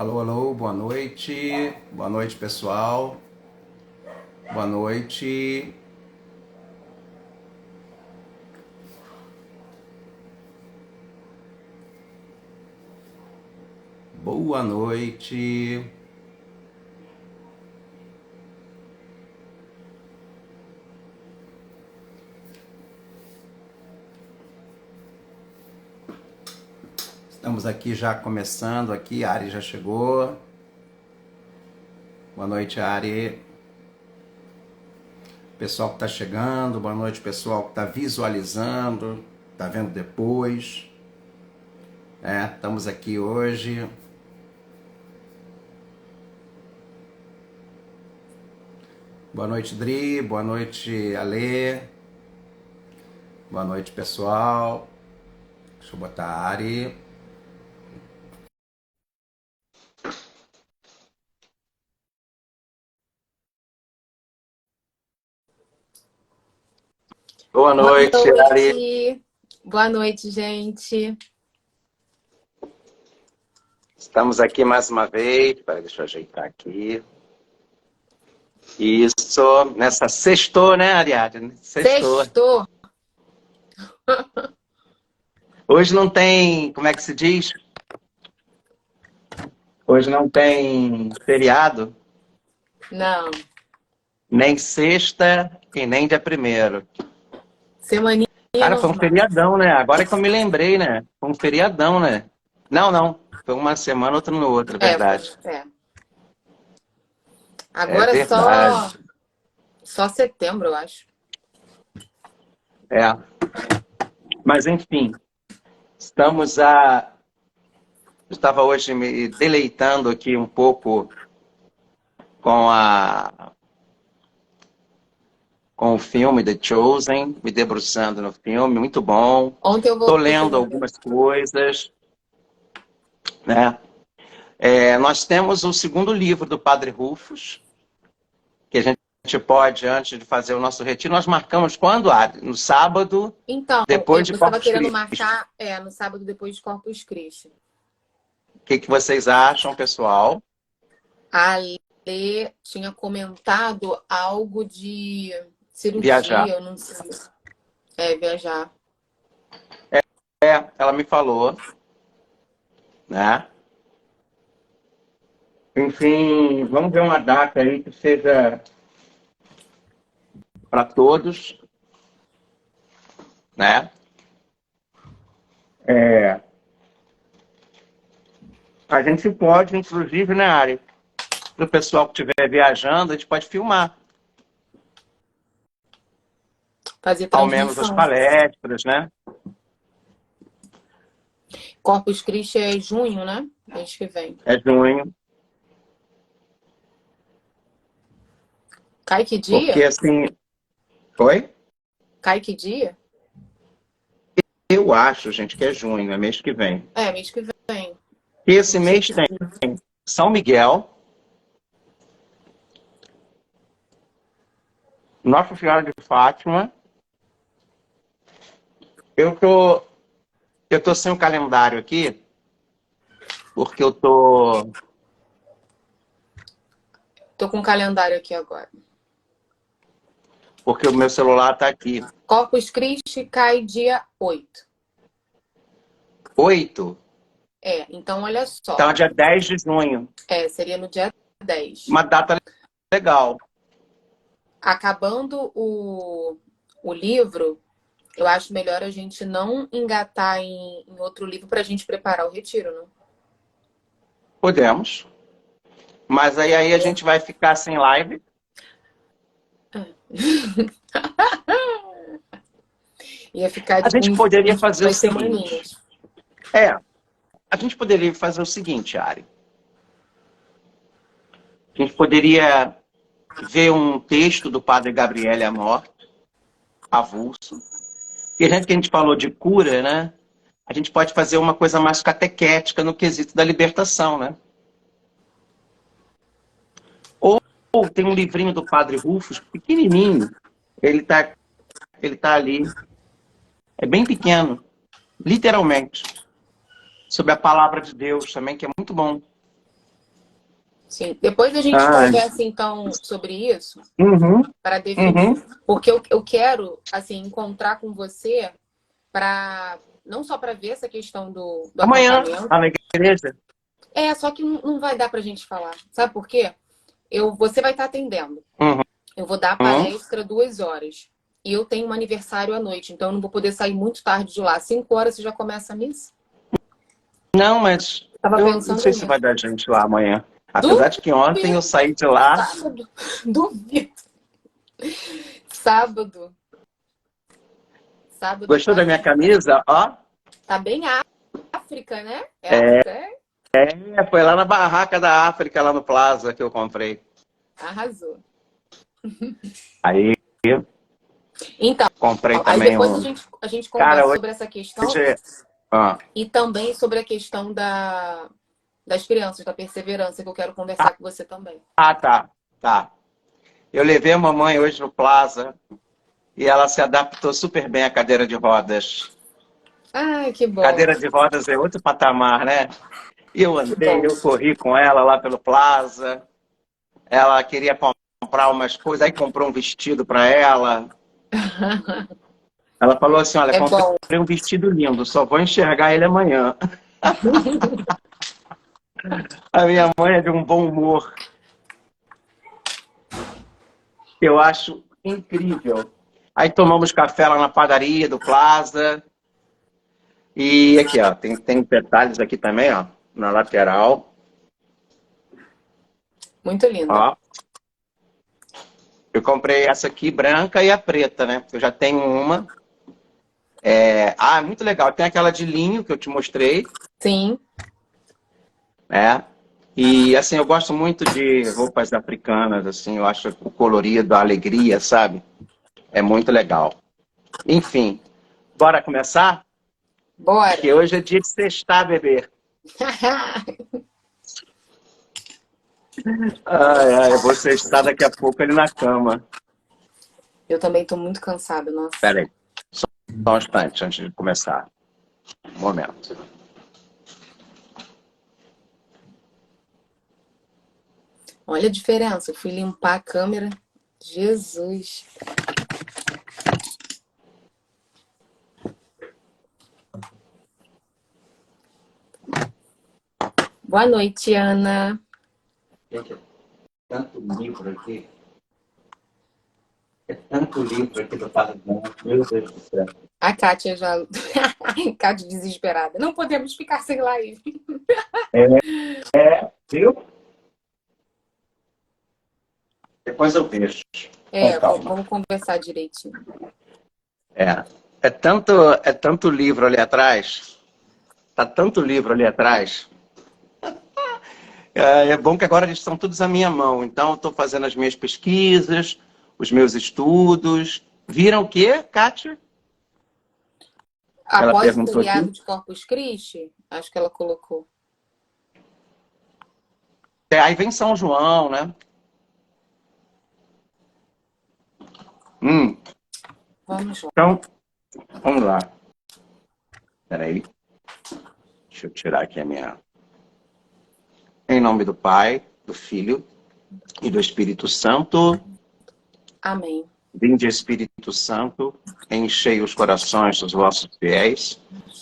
Alô, alô, boa noite. Boa noite, pessoal. Boa noite. Boa noite. Estamos aqui já começando aqui, a Ari já chegou. Boa noite, Ari. Pessoal que está chegando, boa noite, pessoal que está visualizando, está vendo depois. Estamos aqui hoje. Boa noite, Dri. Boa noite, Alê. Boa noite, pessoal. Deixa eu botar a Ari. Boa noite, Ari. Boa noite, gente. Estamos aqui mais uma vez. Deixa eu ajeitar aqui. Isso, nessa sextou, né, Ariadne? Sextou. Hoje não tem, como é que se diz? Hoje não tem feriado? Não. Nem sexta e nem dia 1º. Semaninha Cara, foi um normal. feriadão, né? Agora que eu me lembrei, né? Foi um feriadão, né? Não. Foi uma semana, outra no outro, é verdade. Agora é verdade. só setembro, eu acho. Mas, enfim, eu estava hoje me deleitando aqui um pouco com o filme The Chosen, me debruçando no filme, muito bom. Ontem eu Estou voltei. lendo algumas coisas, né? Nós temos o segundo livro do Padre Rufus, que a gente pode, antes de fazer o nosso retiro, nós marcamos quando, Ari? No sábado, Então, depois de eu estava Corpus querendo Christi. marcar no sábado depois de Corpus Christi. O que vocês acham, pessoal? A Lê tinha comentado algo de cirurgia, Viajar. eu não sei. Viajar. Ela me falou, né? Enfim, vamos ver uma data aí que seja para todos, né? A gente pode, inclusive, né, Ari? Para o pessoal que estiver viajando, a gente pode filmar. Fazer Ao menos as transmissão. palestras, né? Corpus Christi é junho, né? Mês que vem. É junho. Cai que dia? Porque assim... Oi? Cai que dia? Eu acho, gente, que é junho, é mês que vem. Mês que vem. E esse mês tem São Miguel, Nossa Senhora de Fátima. Eu tô sem o calendário aqui, porque eu tô... Tô com o calendário aqui agora. Porque o meu celular tá aqui. Corpus Christi cai dia 8. 8? Então olha só. Então é dia 10 de junho. Seria no dia 10. Uma data legal. Acabando o livro, eu acho melhor a gente não engatar em outro livro pra gente preparar o retiro, não? Podemos. Mas aí a gente vai ficar sem live. Ia ficar A gente poderia fazer o semaninhas. A gente poderia fazer o seguinte, Ari. A gente poderia ver um texto do Padre Gabriele Amor, avulso. E a gente falou de cura, né? A gente pode fazer uma coisa mais catequética no quesito da libertação, né? Ou tem um livrinho do Padre Rufus, pequenininho. Ele tá ali. É bem pequeno, literalmente. Sobre a palavra de Deus também, que é muito bom. Sim. Depois a gente Ah, conversa, então, sobre isso, uhum, para definir. uhum. Porque eu quero, assim, encontrar com você para não só para ver essa questão do Amanhã, acampamento. lá na igreja. Só que não vai dar para a gente falar. Sabe por quê? Você vai estar atendendo. Uhum. Eu vou dar a palestra 2 horas. E eu tenho um aniversário à noite, então eu não vou poder sair muito tarde de lá. 5 horas você já começa a missa. Não, mas Tava eu não pensando sei se nisso. vai dar gente lá amanhã. Apesar de que ontem eu Duvido. saí de lá. Sábado. Duvido. Sábado. Sábado Gostou da minha quase. camisa? Ó, Tá bem África, né? É África, é? foi lá na barraca da África, lá no Plaza, que eu comprei. Arrasou. Aí Então, comprei aí também depois um. a gente Cara, conversa sobre essa questão hoje. Ah, e também sobre a questão das crianças, da perseverança, que eu quero conversar com você também. tá. Tá. Eu levei a mamãe hoje no Plaza e ela se adaptou super bem à cadeira de rodas. Ai, que bom. Cadeira de rodas é outro patamar, né? E eu Que andei, bom. eu corri com ela lá pelo Plaza. Ela queria comprar umas coisas, aí comprou um vestido para ela. Ela falou assim: Olha, É comprei bom. um vestido lindo, só vou enxergar ele amanhã. A minha mãe é de um bom humor. Eu acho incrível. Aí tomamos café lá na padaria do Plaza. E aqui, ó, tem detalhes aqui também, ó, na lateral. Muito linda. Ó, eu comprei essa aqui branca e a preta, né? Eu já tenho uma. É muito legal. Tem aquela de linho que eu te mostrei, Sim. né? E assim, eu gosto muito de roupas africanas, assim, eu acho o colorido, a alegria, sabe? É muito legal. Enfim, bora começar? Bora. Que hoje é dia de sextar, bebê. Ai, ai, eu vou sextar daqui a pouco ali na cama. Eu também tô muito cansada, nossa. Pera aí, só um instante antes de começar. Um momento. Olha a diferença. Eu fui limpar a câmera. Jesus. Boa noite, Ana. Gente, é tanto livro aqui. É tanto livro aqui do Padre Bom. Meu Deus do céu. A Kátia já. Kátia desesperada. Não podemos ficar sem live. Viu? Depois eu vejo. Com calma. Vamos conversar direitinho. É. É tanto livro ali atrás. Tá tanto livro ali atrás. É bom que agora eles estão todos à minha mão. Então, eu estou fazendo as minhas pesquisas, os meus estudos. Viram o quê, Kátia? Ela Após o perguntou feriado aqui. de Corpus Christi, acho que ela colocou. Aí vem São João, né? Vamos lá. Então, vamos lá. Peraí. Deixa eu tirar aqui a minha. Em nome do Pai, do Filho e do Espírito Santo. Amém. Vinde, Espírito Santo, enchei os corações dos vossos fiéis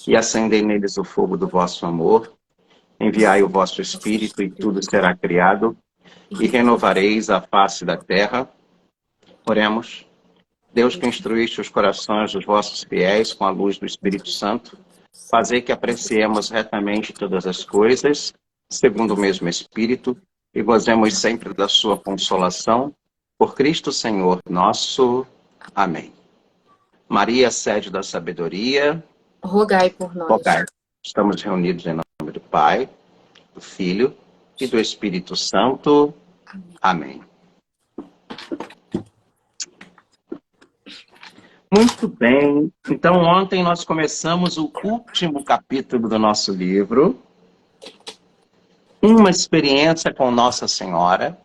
e acendei neles o fogo do vosso amor. Enviai o vosso Espírito e tudo será criado e renovareis a face da terra. Oremos. Deus que instruíste os corações dos vossos fiéis com a luz do Espírito Santo, fazei que apreciemos retamente todas as coisas, segundo o mesmo Espírito, e gozemos sempre da sua consolação. Por Cristo Senhor nosso. Amém. Maria, sede da sabedoria, Rogai por nós. rogai. Estamos reunidos em nome do Pai, do Filho e do Espírito Santo. Amém. Muito bem. Então, ontem nós começamos o último capítulo do nosso livro, Uma Experiência com Nossa Senhora.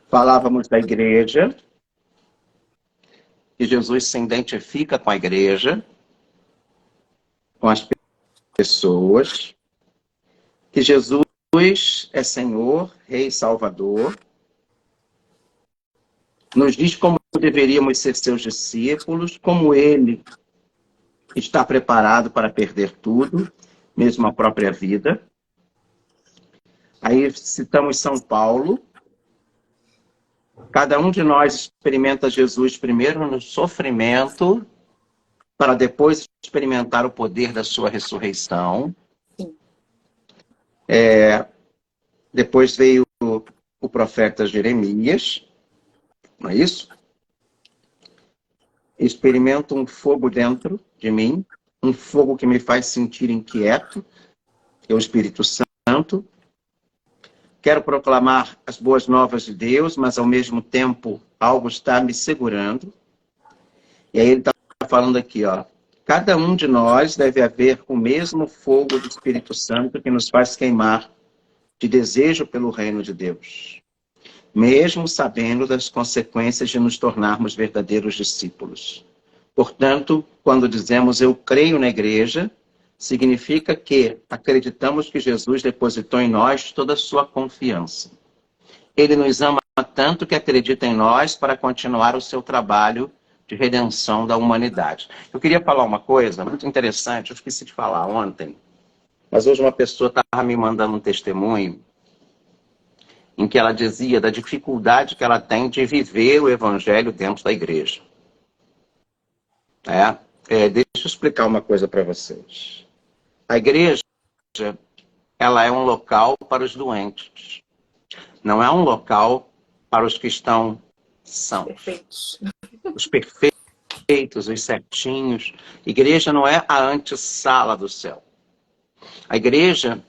Falávamos da igreja, que Jesus se identifica com a igreja, com as pessoas, que Jesus Jesus é Senhor, Rei e Salvador. Nos diz como deveríamos ser seus discípulos, como ele está preparado para perder tudo, mesmo a própria vida. Aí citamos São Paulo. Cada um de nós experimenta Jesus primeiro no sofrimento, para depois experimentar o poder da sua ressurreição. Depois veio o profeta Jeremias, não é isso? Experimento um fogo dentro de mim, um fogo que me faz sentir inquieto, é o Espírito Santo. Quero proclamar as boas novas de Deus, mas ao mesmo tempo algo está me segurando. E aí ele está falando aqui, ó. Cada um de nós deve haver o mesmo fogo do Espírito Santo que nos faz queimar de desejo pelo reino de Deus, mesmo sabendo das consequências de nos tornarmos verdadeiros discípulos. Portanto, quando dizemos eu creio na igreja, significa que acreditamos que Jesus depositou em nós toda a sua confiança. Ele nos ama tanto que acredita em nós para continuar o seu trabalho de redenção da humanidade. Eu queria falar uma coisa muito interessante, eu esqueci de falar ontem, mas hoje uma pessoa estava me mandando um testemunho em que ela dizia da dificuldade que ela tem de viver o evangelho dentro da igreja. Deixa eu explicar uma coisa para vocês. A igreja, ela é um local para os doentes. Não é um local para os que estão sãos. Perfeitos. Os perfeitos, os certinhos. Igreja não é a antessala do céu. A igreja,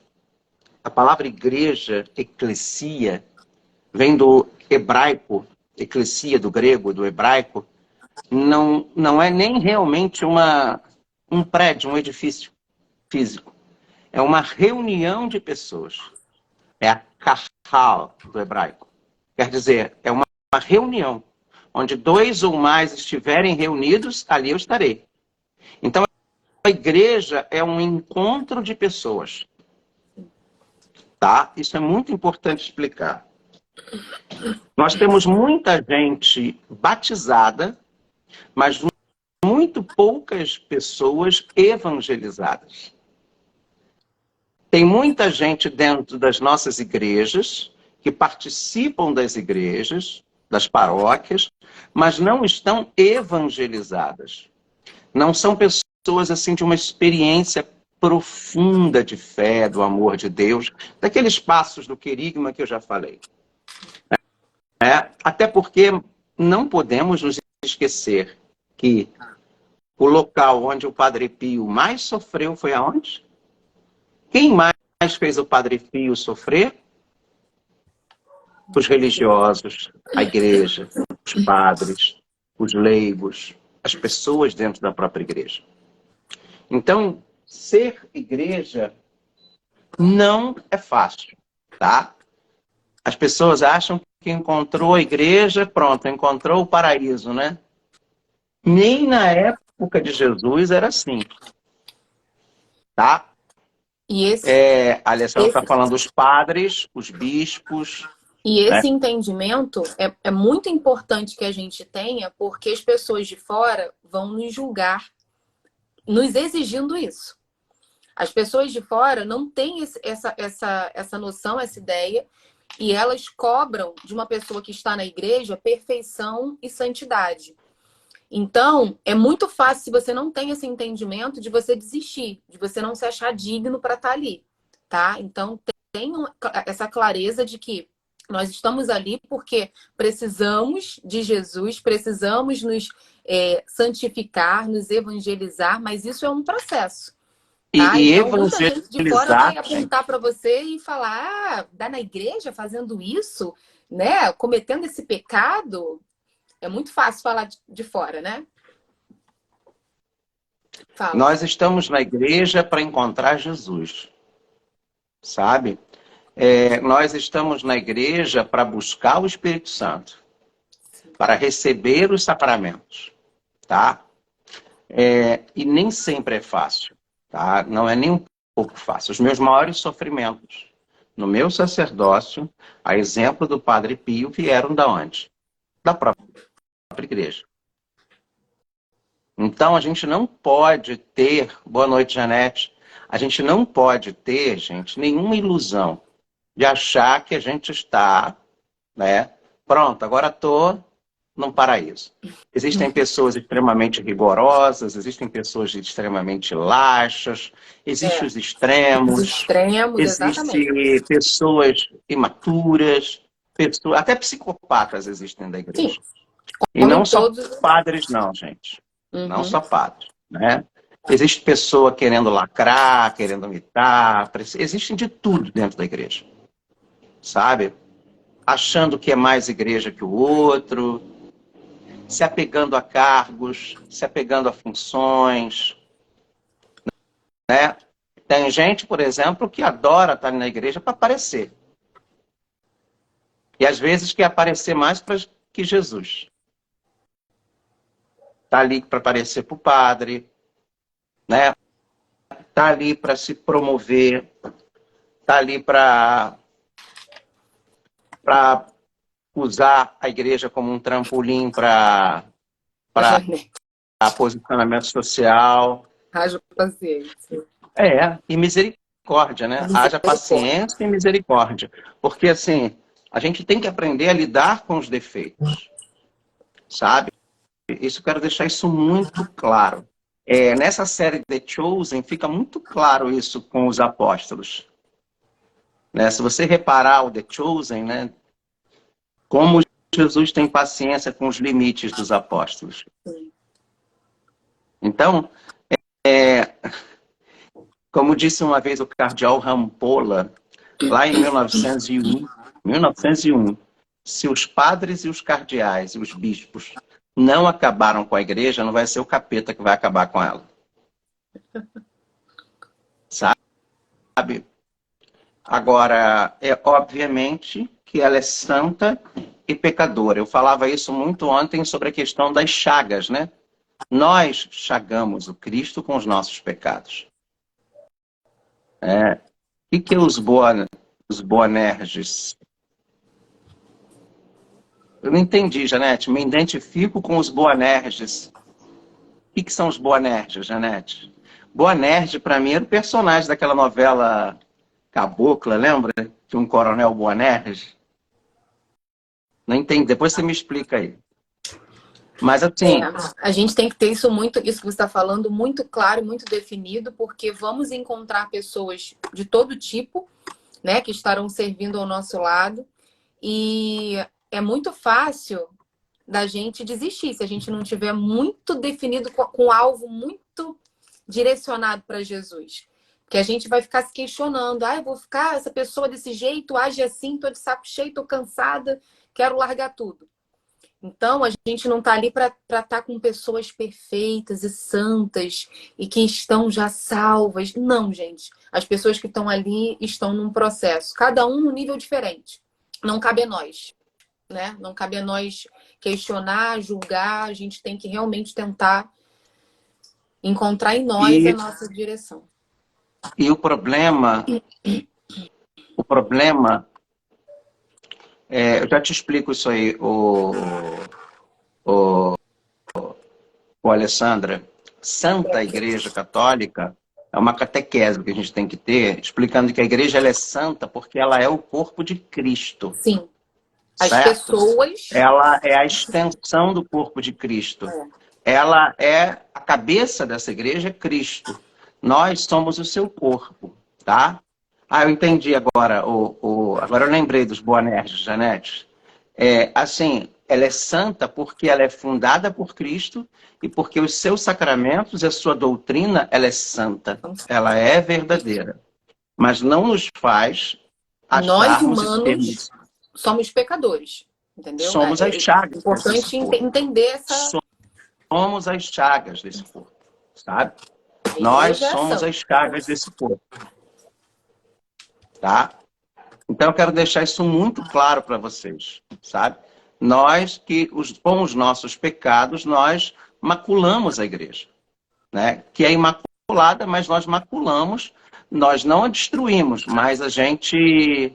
a palavra igreja, eclesia, vem do hebraico, eclesia do grego, do hebraico, não é nem realmente um prédio, um edifício físico. É uma reunião de pessoas. É a kahal do hebraico. Quer dizer, é uma reunião. Onde 2 ou mais estiverem reunidos, ali eu estarei. Então, a igreja é um encontro de pessoas. Tá? Isso é muito importante explicar. Nós temos muita gente batizada, mas muito poucas pessoas evangelizadas. Tem muita gente dentro das nossas igrejas, que participam das igrejas, das paróquias, mas não estão evangelizadas. Não são pessoas assim de uma experiência profunda de fé, do amor de Deus, daqueles passos do querigma que eu já falei. Até porque não podemos nos esquecer que o local onde o Padre Pio mais sofreu foi aonde? Quem mais fez o Padre Pio sofrer? Os religiosos, a igreja, os padres, os leigos, as pessoas dentro da própria igreja. Então, ser igreja não é fácil, tá? As pessoas acham que encontrou a igreja, pronto, encontrou o paraíso, né? Nem na época de Jesus era assim, tá? E A Alessandra está falando dos padres, os bispos. esse entendimento é muito importante que a gente tenha, porque as pessoas de fora vão nos julgar, nos exigindo isso. As pessoas de fora não têm essa noção, essa ideia, e elas cobram de uma pessoa que está na igreja perfeição e santidade. Então, é muito fácil, se você não tem esse entendimento, de você desistir, de você não se achar digno para estar ali, tá? Então, tenham essa clareza de que nós estamos ali porque precisamos de Jesus, precisamos nos santificar, nos evangelizar, mas isso é um processo. Tá? Então, muita gente de fora vai apontar para você e falar, dá na igreja fazendo isso, né? Cometendo esse pecado. É muito fácil falar de fora, né? Fala. Nós estamos na igreja para encontrar Jesus, sabe? Nós estamos na igreja para buscar o Espírito Santo, para receber os sacramentos, tá? E nem sempre é fácil, tá? Não é nem um pouco fácil. Os meus maiores sofrimentos no meu sacerdócio, a exemplo do Padre Pio, vieram da onde? Da própria igreja. Então, a gente não pode ter... Boa noite, Janete. A gente não pode ter, gente, nenhuma ilusão de achar que a gente está, né? Pronto, agora estou num paraíso. Existem pessoas extremamente rigorosas, existem pessoas extremamente laxas, existem os Os extremos, extremos, exatamente. existem pessoas imaturas, até psicopatas existem da Sim, igreja. E como em não só todos. padres, não, gente. Não Uhum. só padres, né? Existe pessoa querendo lacrar, querendo imitar, existe de tudo dentro da igreja, sabe? Achando que é mais igreja que o outro, se apegando a cargos, se apegando a funções, né? Tem gente, por exemplo, que adora estar na igreja para aparecer. E às vezes quer aparecer mais que Jesus. Está ali para aparecer para o padre, né? Está ali para se promover, está ali para usar a igreja como um trampolim para Janete, posicionamento social. haja paciência. E misericórdia, né? Haja Misericórdia. paciência e misericórdia. Porque, assim, a gente tem que aprender a lidar com os defeitos, sabe? Isso, eu quero deixar isso muito claro. Nessa série The Chosen, fica muito claro isso com os apóstolos. Né? Se você reparar o The Chosen, né? Como Jesus tem paciência com os limites dos apóstolos. Então, como disse uma vez o cardeal Rampolla, lá em 1901, se os padres e os cardeais e os bispos não acabaram com a igreja, não vai ser o capeta que vai acabar com ela. Sabe? Agora, obviamente que ela é santa e pecadora. Eu falava isso muito ontem sobre a questão das chagas, né? Nós chagamos o Cristo com os nossos pecados. O que é os Boanerges? Eu não entendi, Janete. Me identifico com os Boanerges. O que são os Boanerges, Janete? Boanerges, para mim, era o personagem daquela novela Cabocla, lembra? De um coronel Boanerges. Não entendi. Depois você me explica aí. Mas assim... A gente tem que ter isso que você está falando, muito claro, muito definido, porque vamos encontrar pessoas de todo tipo, né, que estarão servindo ao nosso lado. E é muito fácil da gente desistir se a gente não tiver muito definido com alvo muito direcionado para Jesus. Porque a gente vai ficar se questionando. Eu vou ficar essa pessoa desse jeito, age assim, tô de saco cheio, tô cansada, quero largar tudo. Então, a gente não está ali para estar com pessoas perfeitas e santas e que estão já salvas. Não, gente. As pessoas que estão ali estão num processo, cada um num nível diferente. Não cabe a nós, né? Não cabe a nós questionar, julgar. A gente tem que realmente tentar encontrar em nós a nossa direção. E o problema... eu já te explico isso aí, Alessandra. Santa Igreja Católica é uma catequese que a gente tem que ter, explicando que a igreja ela é santa porque ela é o corpo de Cristo. Sim. As certo? Pessoas... Ela é a extensão do corpo de Cristo. Ela é a cabeça dessa igreja, é Cristo. Nós somos o seu corpo, tá? Eu entendi agora. Agora eu lembrei dos Boanerges, Janete. Assim, ela é santa porque ela é fundada por Cristo e porque os seus sacramentos e a sua doutrina, ela é santa. Ela é verdadeira. Mas não nos faz acharmos... Nós, humanos, somos pecadores. Entendeu? Somos as chagas. É importante entender essa... Somos as chagas desse corpo, sabe? Nós somos as chagas desse corpo. Tá? Então, eu quero deixar isso muito claro para vocês, sabe? Nós, com os nossos pecados, nós maculamos a igreja, né? Que é imaculada, mas nós maculamos nós não a destruímos, mas a gente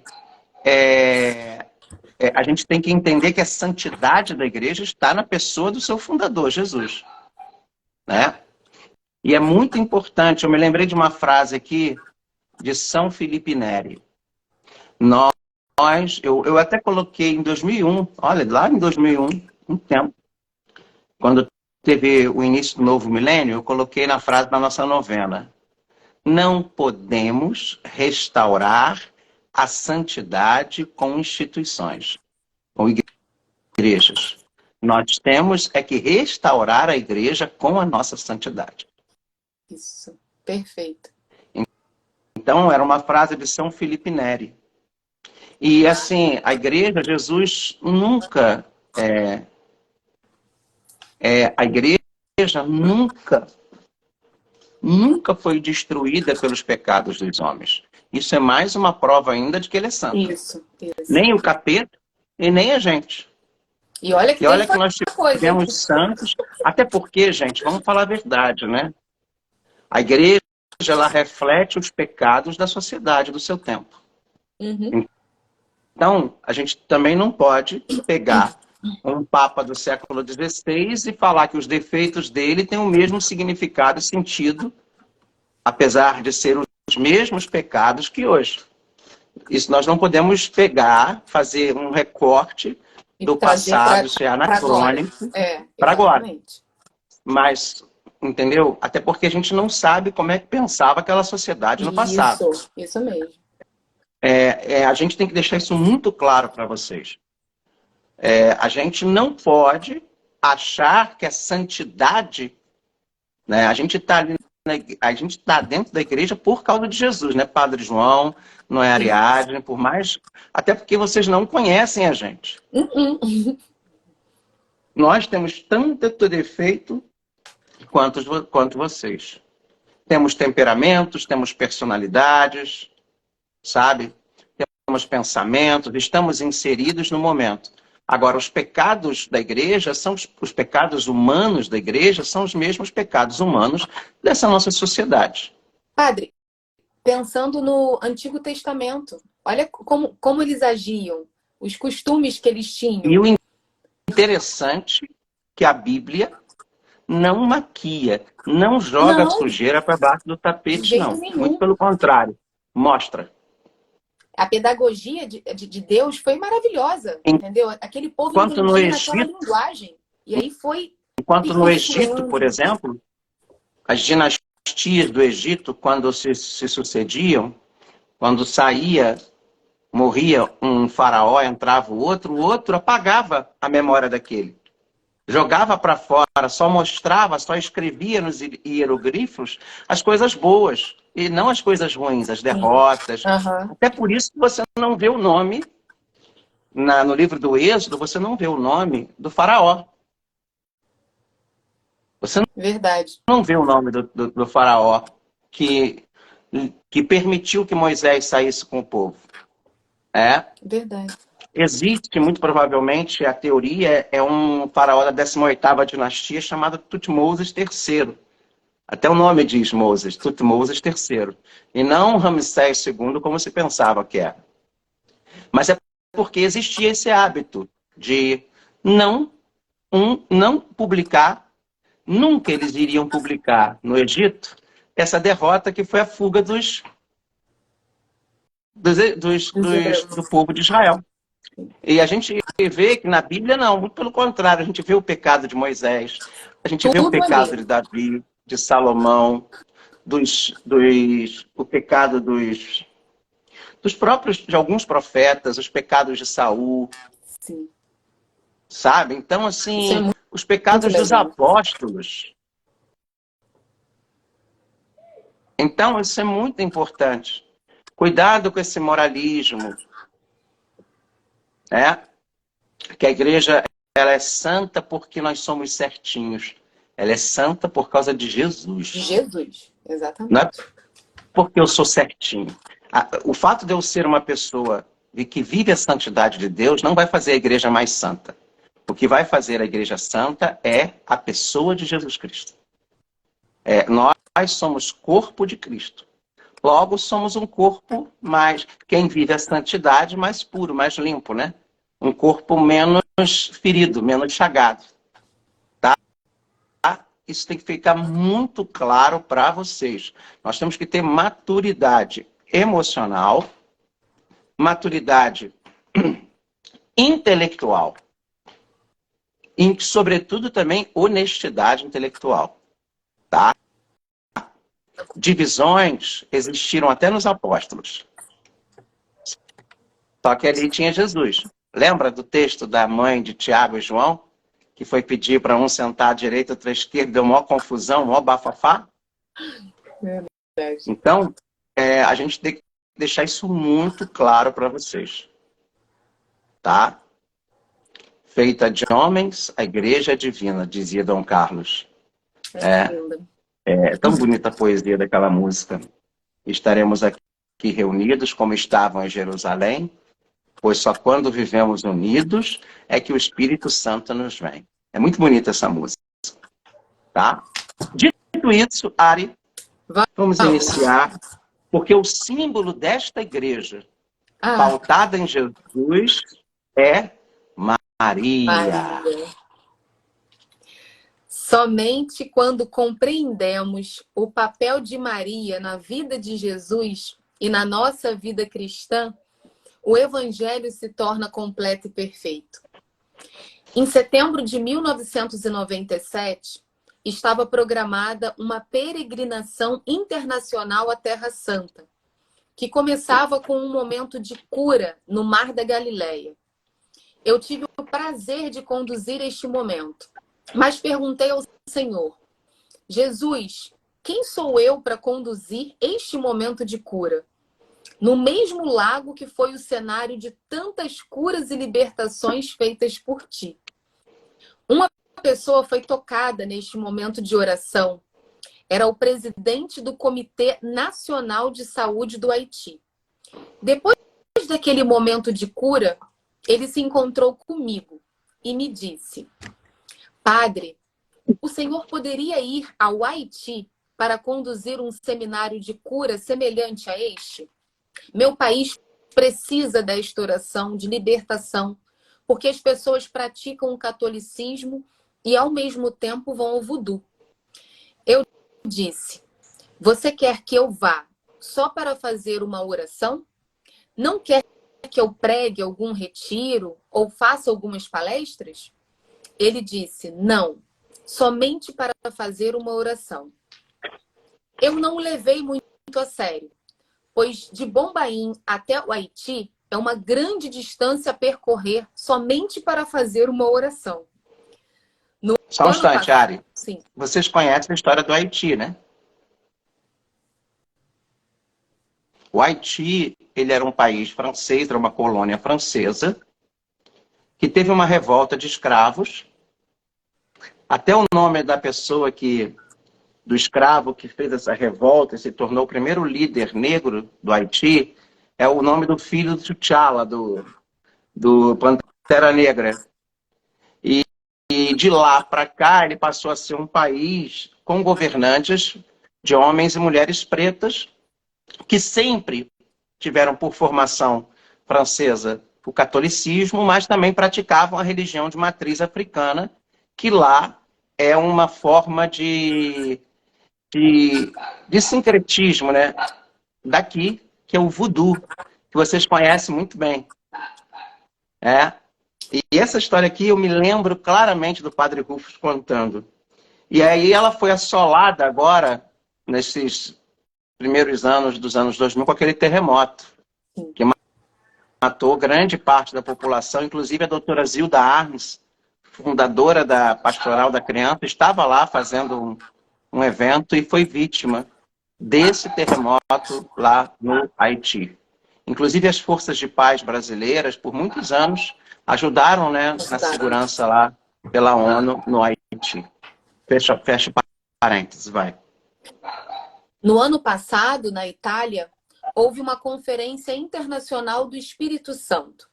tem que entender que a santidade da igreja está na pessoa do seu fundador, Jesus. Né? E é muito importante, eu me lembrei de uma frase aqui de São Felipe Neri. Eu até coloquei em 2001, olha, lá em 2001, um tempo, quando teve o início do novo milênio, eu coloquei na frase da nossa novena: não podemos restaurar a santidade com instituições, com igrejas. Nós temos que restaurar a igreja com a nossa santidade. Isso, perfeito. Então, era uma frase de São Felipe Neri. E, assim, a igreja, Jesus nunca... a igreja nunca foi destruída pelos pecados dos homens. Isso é mais uma prova ainda de que ele é santo. Isso. Nem o capeta e nem a gente. E olha que nós tivemos santos, até porque, gente, vamos falar a verdade, né? A igreja, ela reflete os pecados da sociedade do seu tempo. Uhum. Então, a gente também não pode pegar um papa do século XVI e falar que os defeitos dele têm o mesmo significado e sentido, apesar de ser os mesmos pecados que hoje. Isso nós não podemos pegar, fazer um recorte do passado, isso é anacrônico, para agora. Mas, entendeu? Até porque a gente não sabe como é que pensava aquela sociedade no passado. Isso mesmo. A gente tem que deixar isso muito claro para vocês. A gente não pode achar que a santidade, né, a gente está dentro da igreja por causa de Jesus, né? Padre João, não é Ariadne, por mais... Até porque vocês não conhecem a gente. Nós temos tanto defeito quanto vocês. Temos temperamentos, temos personalidades, sabe? Temos pensamentos, estamos inseridos no momento. Agora, os pecados da igreja, os pecados humanos da igreja são os mesmos pecados humanos dessa nossa sociedade. Padre, pensando no Antigo Testamento, olha como eles agiam, os costumes que eles tinham. E o interessante é que a Bíblia não maquia, não joga sujeira para baixo do tapete, não. Muito pelo contrário, mostra. A pedagogia de Deus foi maravilhosa, entendeu? Aquele povo enquanto no Egito, naquela linguagem. E aí foi... Enquanto no Egito, por exemplo, as dinastias do Egito, quando se sucediam, quando morria um faraó, entrava o outro apagava a memória daquele. Jogava para fora, só mostrava, só escrevia nos hieroglifos as coisas boas. E não as coisas ruins, as derrotas. Até por isso que você não vê o nome, no livro do Êxodo, você não vê o nome do faraó. Você não vê o nome do faraó que permitiu que Moisés saísse com o povo. Verdade. Existe, muito provavelmente, a teoria é um faraó da 18ª dinastia chamado Tutmoses III. Até o nome diz Tutmoses III. E não Ramsés II, como se pensava que era. Mas é porque existia esse hábito de não publicar, nunca eles iriam publicar no Egito, essa derrota que foi a fuga do povo de Israel. E a gente vê que na Bíblia não, muito pelo contrário, a gente vê o pecado de Moisés, a gente vê o pecado de Davi, de Salomão, o pecado dos próprios, de alguns profetas, os pecados de Saul. Sim. Sabe? Então, assim, os pecados dos apóstolos. Então, isso é muito importante. Cuidado com esse moralismo. Que a igreja ela é santa porque nós somos certinhos. Ela é santa por causa de Jesus. Jesus, exatamente. Não é porque eu sou certinho. O fato de eu ser uma pessoa que vive a santidade de Deus não vai fazer a igreja mais santa. O que vai fazer a igreja santa é a pessoa de Jesus Cristo. Nós somos corpo de Cristo. Logo, somos um corpo mais... Quem vive a santidade mais puro, mais limpo, né? Um corpo menos ferido, menos chagado. Tá? Isso tem que ficar muito claro para vocês. Nós temos que ter maturidade emocional, maturidade intelectual e, sobretudo, também honestidade intelectual. Tá? Divisões existiram até nos apóstolos. Só que ali tinha Jesus. Lembra do texto da mãe de Tiago e João? Que foi pedir para um sentar à direita, outro à esquerda, deu maior confusão, maior bafafá? Então, a gente tem que deixar isso muito claro para vocês. Tá? Feita de homens, a igreja é divina, dizia Dom Carlos. É tão bonita a poesia daquela música. Estaremos aqui reunidos como estavam em Jerusalém, pois só quando vivemos unidos é que o Espírito Santo nos vem. É muito bonita essa música. Tá? Dito isso, Ari, vamos iniciar, porque o símbolo desta igreja, pautada em Jesus, é Maria. Somente quando compreendemos o papel de Maria na vida de Jesus e na nossa vida cristã, o Evangelho se torna completo e perfeito. Em setembro de 1997, estava programada uma peregrinação internacional à Terra Santa, que começava com um momento de cura no Mar da Galileia. Eu tive o prazer de conduzir este momento, mas perguntei ao Senhor: Jesus, quem sou eu para conduzir este momento de cura? No mesmo lago que foi o cenário de tantas curas e libertações feitas por ti. Uma pessoa foi tocada neste momento de oração. Era o presidente do Comitê Nacional de Saúde do Haiti. Depois daquele momento de cura, ele se encontrou comigo e me disse: Padre, o senhor poderia ir ao Haiti para conduzir um seminário de cura semelhante a este? Meu país precisa desta oração de libertação, porque as pessoas praticam o catolicismo e, ao mesmo tempo, vão ao voodoo. Eu disse: você quer que eu vá só para fazer uma oração? Não quer que eu pregue algum retiro ou faça algumas palestras? Ele disse: não, somente para fazer uma oração. Eu não o levei muito a sério, pois de Bombaim até o Haiti é uma grande distância a percorrer somente para fazer uma oração. Só um instante, Ari. Sim. Vocês conhecem a história do Haiti, né? O Haiti, ele era um país francês, era uma colônia francesa, que teve uma revolta de escravos. Até o nome da pessoa do escravo que fez essa revolta e se tornou o primeiro líder negro do Haiti, é o nome do filho do T'Challa, do Pantera Negra. E de lá para cá, ele passou a ser um país com governantes de homens e mulheres pretas, que sempre tiveram por formação francesa o catolicismo, mas também praticavam a religião de matriz africana, que lá é uma forma de sincretismo, né? Daqui, que é o voodoo, que vocês conhecem muito bem. E essa história aqui eu me lembro claramente do Padre Rufus contando. E aí ela foi assolada agora, nesses primeiros anos dos anos 2000, com aquele terremoto, que matou grande parte da população, inclusive a doutora Zilda Arnes, fundadora da Pastoral da Criança, estava lá fazendo um evento e foi vítima desse terremoto lá no Haiti. Inclusive as forças de paz brasileiras, por muitos anos, ajudaram, né, na segurança lá pela ONU no Haiti. Fecha parênteses, vai. No ano passado, na Itália, houve uma conferência internacional do Espírito Santo.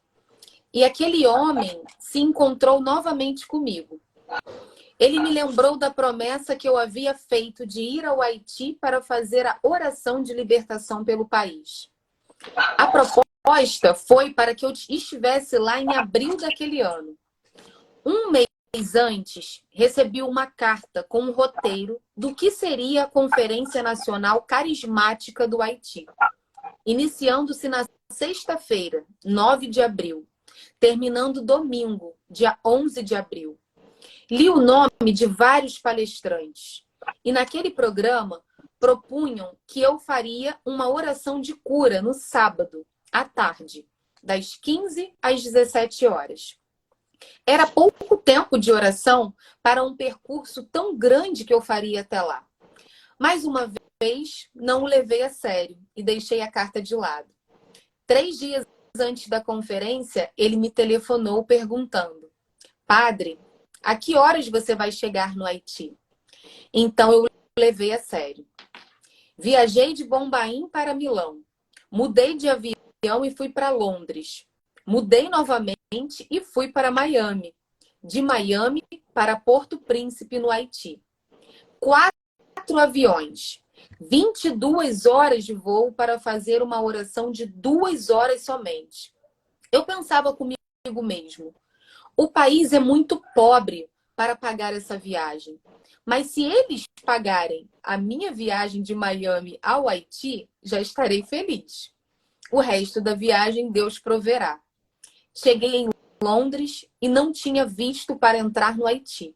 E aquele homem se encontrou novamente comigo. Ele me lembrou da promessa que eu havia feito de ir ao Haiti para fazer a oração de libertação pelo país. A proposta foi para que eu estivesse lá em abril daquele ano. Um mês antes, recebi uma carta com um roteiro do que seria a Conferência Nacional Carismática do Haiti, iniciando-se na sexta-feira, 9 de abril, terminando domingo, dia 11 de abril. Li o nome de vários palestrantes e naquele programa propunham que eu faria uma oração de cura no sábado, à tarde, das 15 às 17 horas. Era pouco tempo de oração para um percurso tão grande que eu faria até lá. Mais uma vez, não o levei a sério e deixei a carta de lado. 3 dias antes da conferência, ele me telefonou perguntando: Padre, a que horas você vai chegar no Haiti? Então eu levei a sério. Viajei de Bombaim para Milão. Mudei de avião e fui para Londres. Mudei novamente e fui para Miami. De Miami para Porto Príncipe, no Haiti. 4 aviões. 22 horas de voo para fazer uma oração de 2 horas somente. Eu pensava comigo mesmo: o país é muito pobre para pagar essa viagem. Mas se eles pagarem a minha viagem de Miami ao Haiti, já estarei feliz. O resto da viagem Deus proverá. Cheguei em Londres e não tinha visto para entrar no Haiti.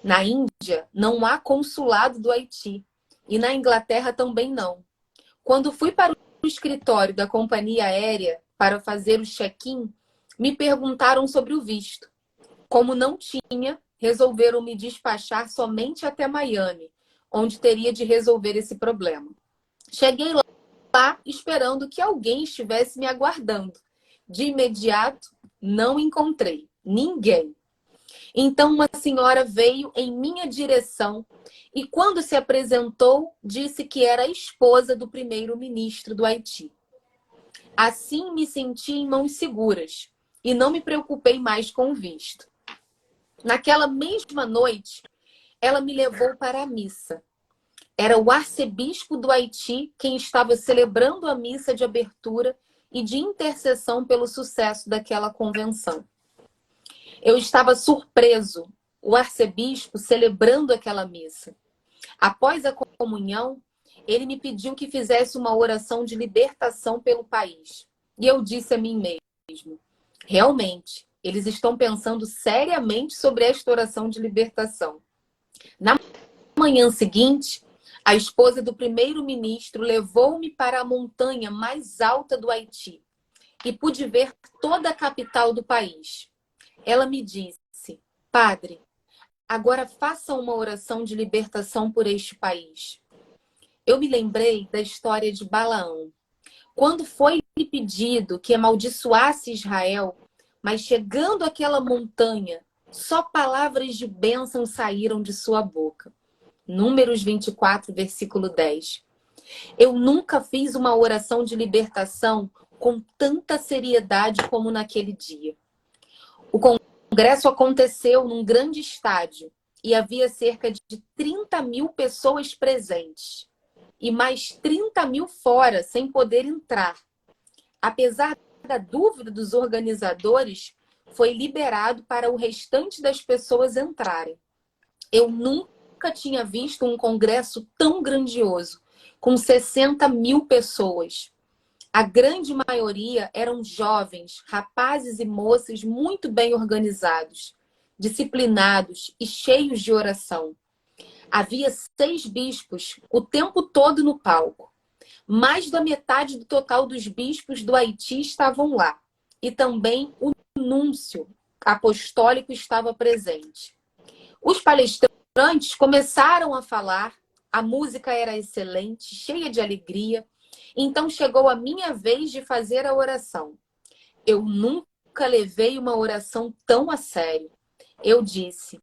Na Índia, não há consulado do Haiti. E na Inglaterra também não. Quando fui para o escritório da companhia aérea para fazer o check-in, me perguntaram sobre o visto. Como não tinha, resolveram me despachar somente até Miami, onde teria de resolver esse problema. Cheguei lá esperando que alguém estivesse me aguardando. De imediato, não encontrei ninguém. Então uma senhora veio em minha direção e, quando se apresentou, disse que era a esposa do primeiro-ministro do Haiti. Assim me senti em mãos seguras e não me preocupei mais com o visto. Naquela mesma noite, ela me levou para a missa. Era o arcebispo do Haiti quem estava celebrando a missa de abertura e de intercessão pelo sucesso daquela convenção. Eu estava surpreso, o arcebispo celebrando aquela missa. Após a comunhão, ele me pediu que fizesse uma oração de libertação pelo país. E eu disse a mim mesmo: realmente, eles estão pensando seriamente sobre esta oração de libertação. Na manhã seguinte, a esposa do primeiro-ministro levou-me para a montanha mais alta do Haiti e pude ver toda a capital do país. Ela me disse: Padre, agora faça uma oração de libertação por este país. Eu me lembrei da história de Balaão. Quando foi-lhe pedido que amaldiçoasse Israel, mas chegando àquela montanha, só palavras de bênção saíram de sua boca. Números 24, versículo 10. Eu nunca fiz uma oração de libertação com tanta seriedade como naquele dia. O congresso aconteceu num grande estádio e havia cerca de 30 mil pessoas presentes e mais 30 mil fora sem poder entrar. Apesar da dúvida dos organizadores, foi liberado para o restante das pessoas entrarem. Eu nunca tinha visto um congresso tão grandioso, com 60 mil pessoas. A grande maioria eram jovens, rapazes e moças muito bem organizados, disciplinados e cheios de oração. Havia 6 bispos o tempo todo no palco. Mais da metade do total dos bispos do Haiti estavam lá. E também o núncio apostólico estava presente. Os palestrantes começaram a falar, a música era excelente, cheia de alegria. Então chegou a minha vez de fazer a oração. Eu nunca levei uma oração tão a sério. Eu disse: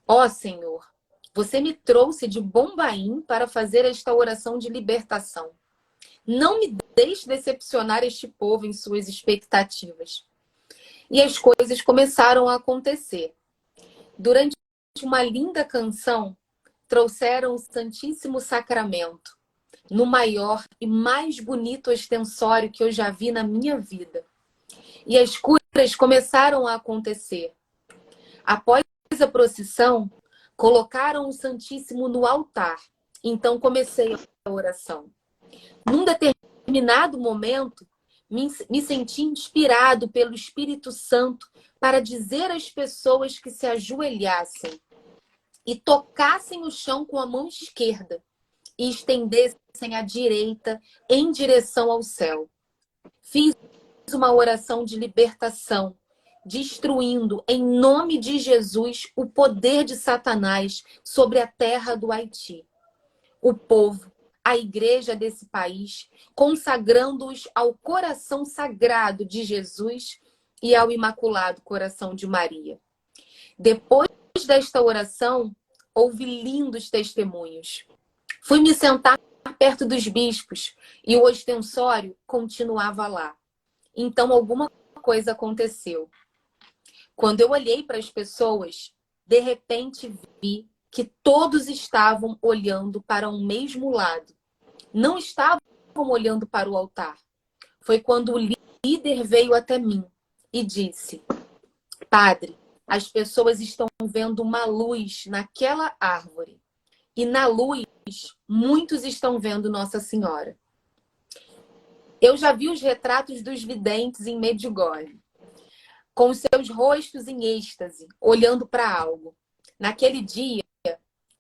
ó Senhor, você me trouxe de Bombaim para fazer esta oração de libertação. Não me deixe decepcionar este povo em suas expectativas. E as coisas começaram a acontecer. Durante uma linda canção, trouxeram o Santíssimo Sacramento no maior e mais bonito ostensório que eu já vi na minha vida. E as curas começaram a acontecer. Após a procissão, colocaram o Santíssimo no altar. Então comecei a oração. Num determinado momento, me senti inspirado pelo Espírito Santo para dizer às pessoas que se ajoelhassem e tocassem o chão com a mão esquerda e estendessem a direita em direção ao céu. Fiz uma oração de libertação, destruindo em nome de Jesus o poder de Satanás sobre a terra do Haiti. O povo, a igreja desse país, consagrando-os ao coração sagrado de Jesus e ao Imaculado Coração de Maria. Depois desta oração, houve lindos testemunhos. Fui me sentar perto dos bispos e o ostensório continuava lá. Então alguma coisa aconteceu. Quando eu olhei para as pessoas, de repente vi que todos estavam olhando para um mesmo lado. Não estavam olhando para o altar. Foi quando o líder veio até mim e disse: Padre, as pessoas estão vendo uma luz naquela árvore. E na luz, muitos estão vendo Nossa Senhora. Eu já vi os retratos dos videntes em Medjugorje, com os seus rostos em êxtase, olhando para algo. Naquele dia,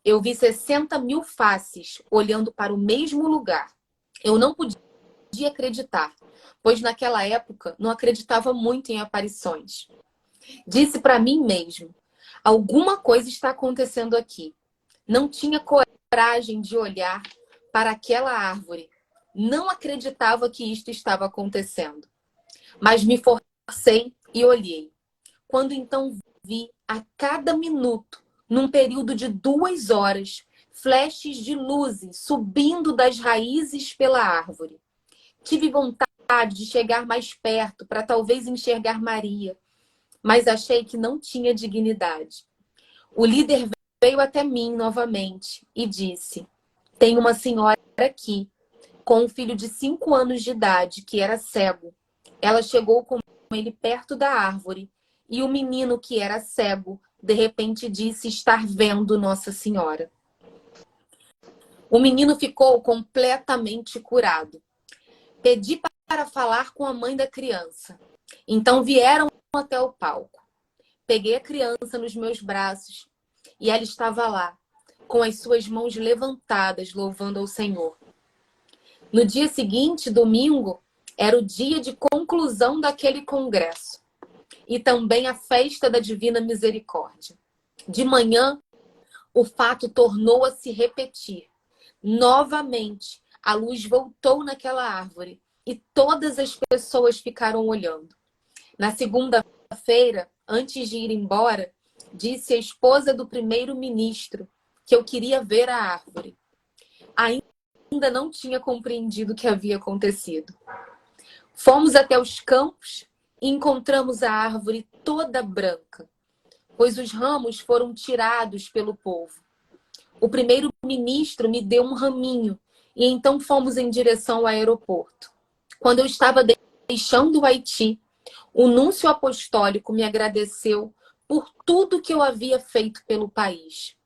eu vi 60 mil faces olhando para o mesmo lugar. Eu não podia acreditar, pois naquela época não acreditava muito em aparições. Disse para mim mesmo: alguma coisa está acontecendo aqui. Não tinha coragem de olhar para aquela árvore. Não acreditava que isto estava acontecendo. Mas me forcei e olhei. Quando então vi a cada minuto, num período de 2 horas, flashes de luzes subindo das raízes pela árvore. Tive vontade de chegar mais perto para talvez enxergar Maria, mas achei que não tinha dignidade. O líder veio até mim novamente e disse: tem uma senhora aqui, com um filho de 5 anos de idade, que era cego. Ela chegou com ele perto da árvore e o menino, que era cego, de repente disse estar vendo Nossa Senhora. O menino ficou completamente curado. Pedi para falar com a mãe da criança. Então vieram até o palco. Peguei a criança nos meus braços e ela estava lá, com as suas mãos levantadas, louvando ao Senhor. No dia seguinte, domingo, era o dia de conclusão daquele congresso e também a festa da Divina Misericórdia. De manhã, o fato tornou a se repetir. Novamente, a luz voltou naquela árvore e todas as pessoas ficaram olhando. Na segunda-feira, antes de ir embora, disse a esposa do primeiro-ministro que eu queria ver a árvore. Ainda não tinha compreendido o que havia acontecido. Fomos até os campos e encontramos a árvore toda branca, pois os ramos foram tirados pelo povo. O primeiro-ministro me deu um raminho e então fomos em direção ao aeroporto. Quando eu estava deixando o Haiti, o núncio apostólico me agradeceu por tudo que eu havia feito pelo país.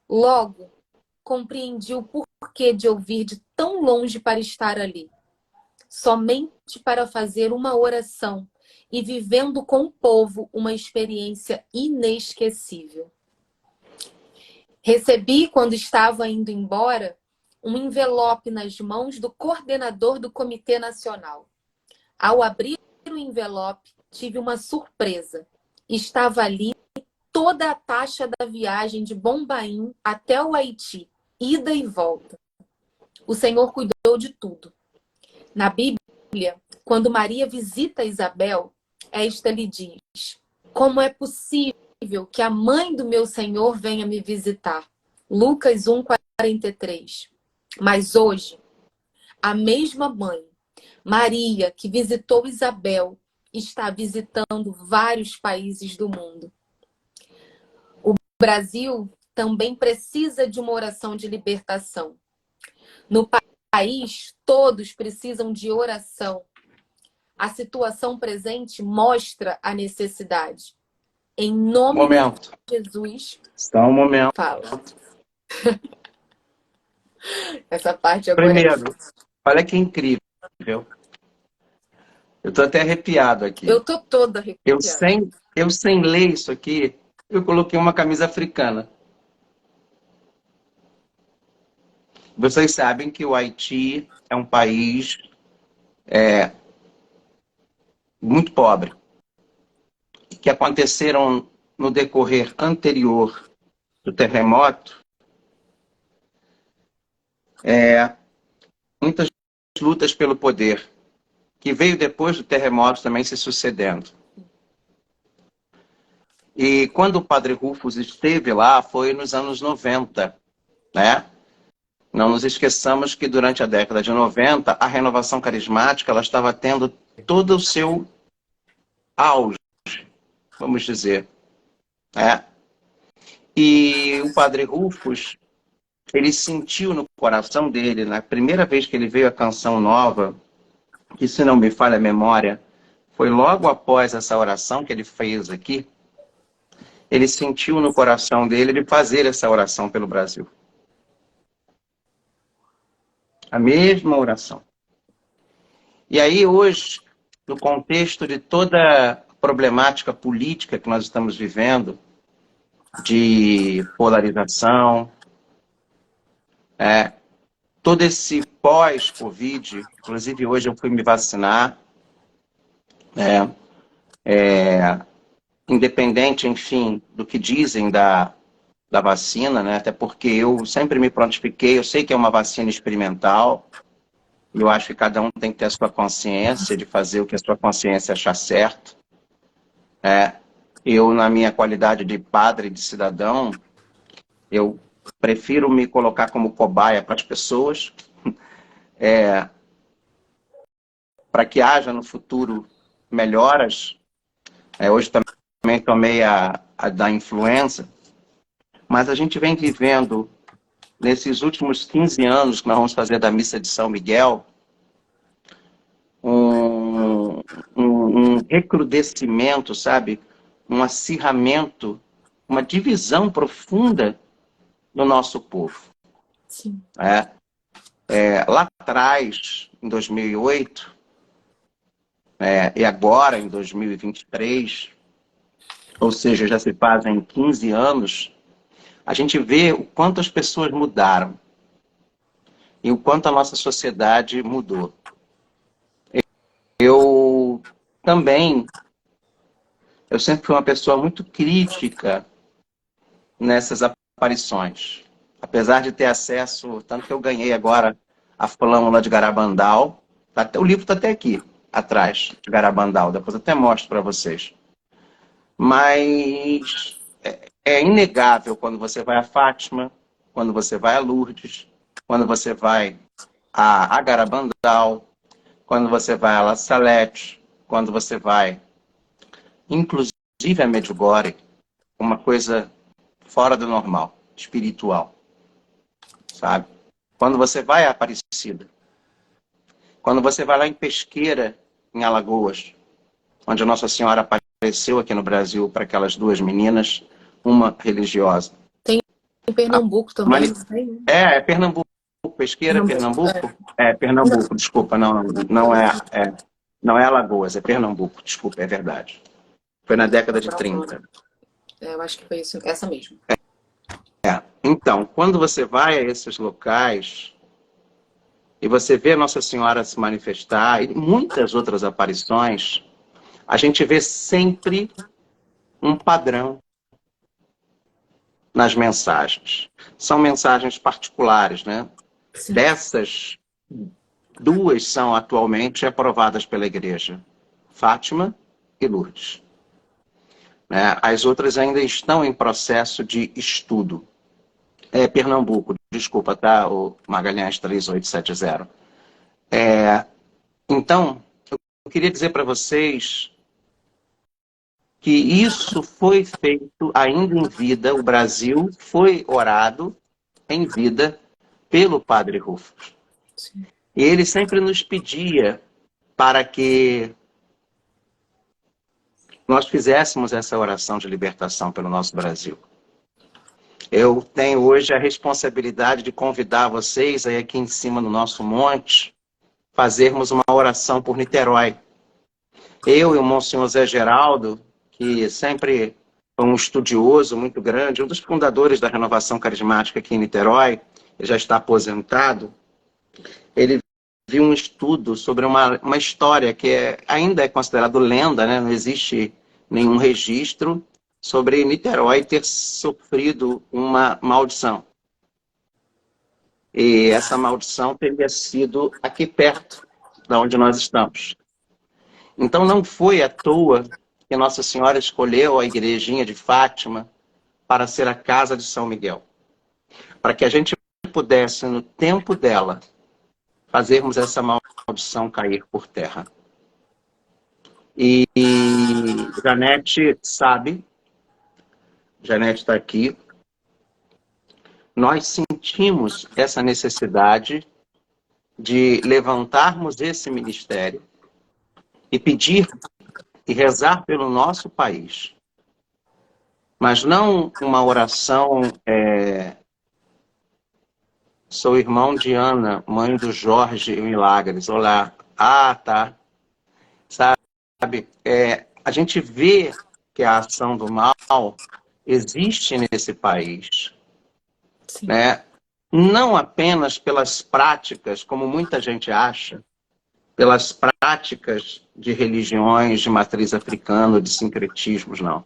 Logo, compreendi o porquê de eu vir de tão longe para estar ali. Somente para fazer uma oração e vivendo com o povo uma experiência inesquecível. Recebi, quando estava indo embora, um envelope nas mãos do coordenador do Comitê Nacional. Ao abrir o envelope, tive uma surpresa. Estava ali toda a taxa da viagem de Bombaim até o Haiti, ida e volta. O Senhor cuidou de tudo. Na Bíblia, quando Maria visita Isabel, esta lhe diz: como é possível que a mãe do meu Senhor venha me visitar? Lucas 1:43. Mas hoje, a mesma mãe, Maria, que visitou Isabel, está visitando vários países do mundo. O Brasil também precisa de uma oração de libertação. No país, todos precisam de oração. A situação presente mostra a necessidade. Em nome de Jesus. Só um momento. Fala. Essa parte agora. Primeiro, olha que incrível. Eu tô até arrepiado aqui. Eu tô toda arrepiada. Eu sem ler isso aqui, eu coloquei uma camisa africana. Vocês sabem que o Haiti é um país muito pobre. E que aconteceram no decorrer anterior do terremoto, muitas lutas pelo poder, que veio depois do terremoto também se sucedendo. E quando o Padre Rufus esteve lá, foi nos anos 90, né? Não nos esqueçamos que durante a década de 90, a renovação carismática ela estava tendo todo o seu auge, vamos dizer. E o Padre Rufus, ele sentiu no coração dele, na primeira vez que ele veio a Canção Nova, que se não me falha a memória, foi logo após essa oração que ele fez aqui, ele sentiu no coração dele de fazer essa oração pelo Brasil. A mesma oração. E aí hoje, no contexto de toda a problemática política que nós estamos vivendo, de polarização, todo esse pós-Covid, inclusive hoje eu fui me vacinar, independente, enfim, do que dizem da vacina, né? Até porque eu sempre me prontifiquei, eu sei que é uma vacina experimental, e eu acho que cada um tem que ter a sua consciência de fazer o que a sua consciência achar certo. Eu, na minha qualidade de padre, de cidadão, eu prefiro me colocar como cobaia para as pessoas, para que haja no futuro melhoras. Hoje também tomei a da influenza, mas a gente vem vivendo, nesses últimos 15 anos que nós vamos fazer da Missa de São Miguel, um recrudescimento, sabe? Um acirramento, uma divisão profunda no nosso povo. Sim. Lá atrás, em 2008, e agora, em 2023, ou seja, já se fazem 15 anos, a gente vê o quanto as pessoas mudaram e o quanto a nossa sociedade mudou. Eu sempre fui uma pessoa muito crítica nessas aparições. Apesar de ter acesso, tanto que eu ganhei agora a Flâmula de Garabandal, o livro está até aqui, atrás, de Garabandal, depois eu até mostro para vocês. Mas é inegável quando você vai a Fátima, quando você vai a Lourdes, quando você vai a Garabandal, quando você vai a La Salette, quando você vai, inclusive a Medjugorje, uma coisa fora do normal, espiritual, sabe? Quando você vai a Aparecida, quando você vai lá em Pesqueira, em Alagoas, onde a Nossa Senhora apareceu aqui no Brasil para aquelas duas meninas, uma religiosa. Tem em Pernambuco também. É Pernambuco. Pesqueira, Pernambuco? Pernambuco, desculpa, não é Alagoas, é Pernambuco, desculpa, é verdade. Foi na década de 30. Eu acho que foi isso, essa mesmo. Então, quando você vai a esses locais e você vê Nossa Senhora se manifestar e muitas outras aparições, a gente vê sempre um padrão nas mensagens. São mensagens particulares, né? Sim. Dessas, duas são atualmente aprovadas pela Igreja, Fátima e Lourdes. As outras ainda estão em processo de estudo. Pernambuco, desculpa, tá? O Magalhães 3870. Então, eu queria dizer para vocês que isso foi feito ainda em vida, o Brasil foi orado em vida pelo Padre Rufus. Sim. E ele sempre nos pedia para que nós fizéssemos essa oração de libertação pelo nosso Brasil. Eu tenho hoje a responsabilidade de convidar vocês aí aqui em cima no nosso monte, fazermos uma oração por Niterói. Eu e o Monsenhor Zé Geraldo, que sempre foi um estudioso muito grande, um dos fundadores da Renovação Carismática aqui em Niterói, ele já está aposentado, ele viu um estudo sobre uma história que ainda é considerado lenda, né? Não existe nenhum registro sobre Niterói ter sofrido uma maldição. E essa maldição teria sido aqui perto, de onde nós estamos. Então não foi à toa que Nossa Senhora escolheu a igrejinha de Fátima para ser a casa de São Miguel. Para que a gente pudesse, no tempo dela, fazermos essa maldição cair por terra. E Janete sabe, Janete está aqui, nós sentimos essa necessidade de levantarmos esse ministério e pedir e rezar pelo nosso país. Mas não uma oração, sou irmão de Ana, mãe do Jorge Milagres, olá. Ah, tá. Sabe, a gente vê que a ação do mal existe nesse país. Sim. Né? Não apenas pelas práticas, como muita gente acha, pelas práticas de religiões de matriz africana, de sincretismos, não.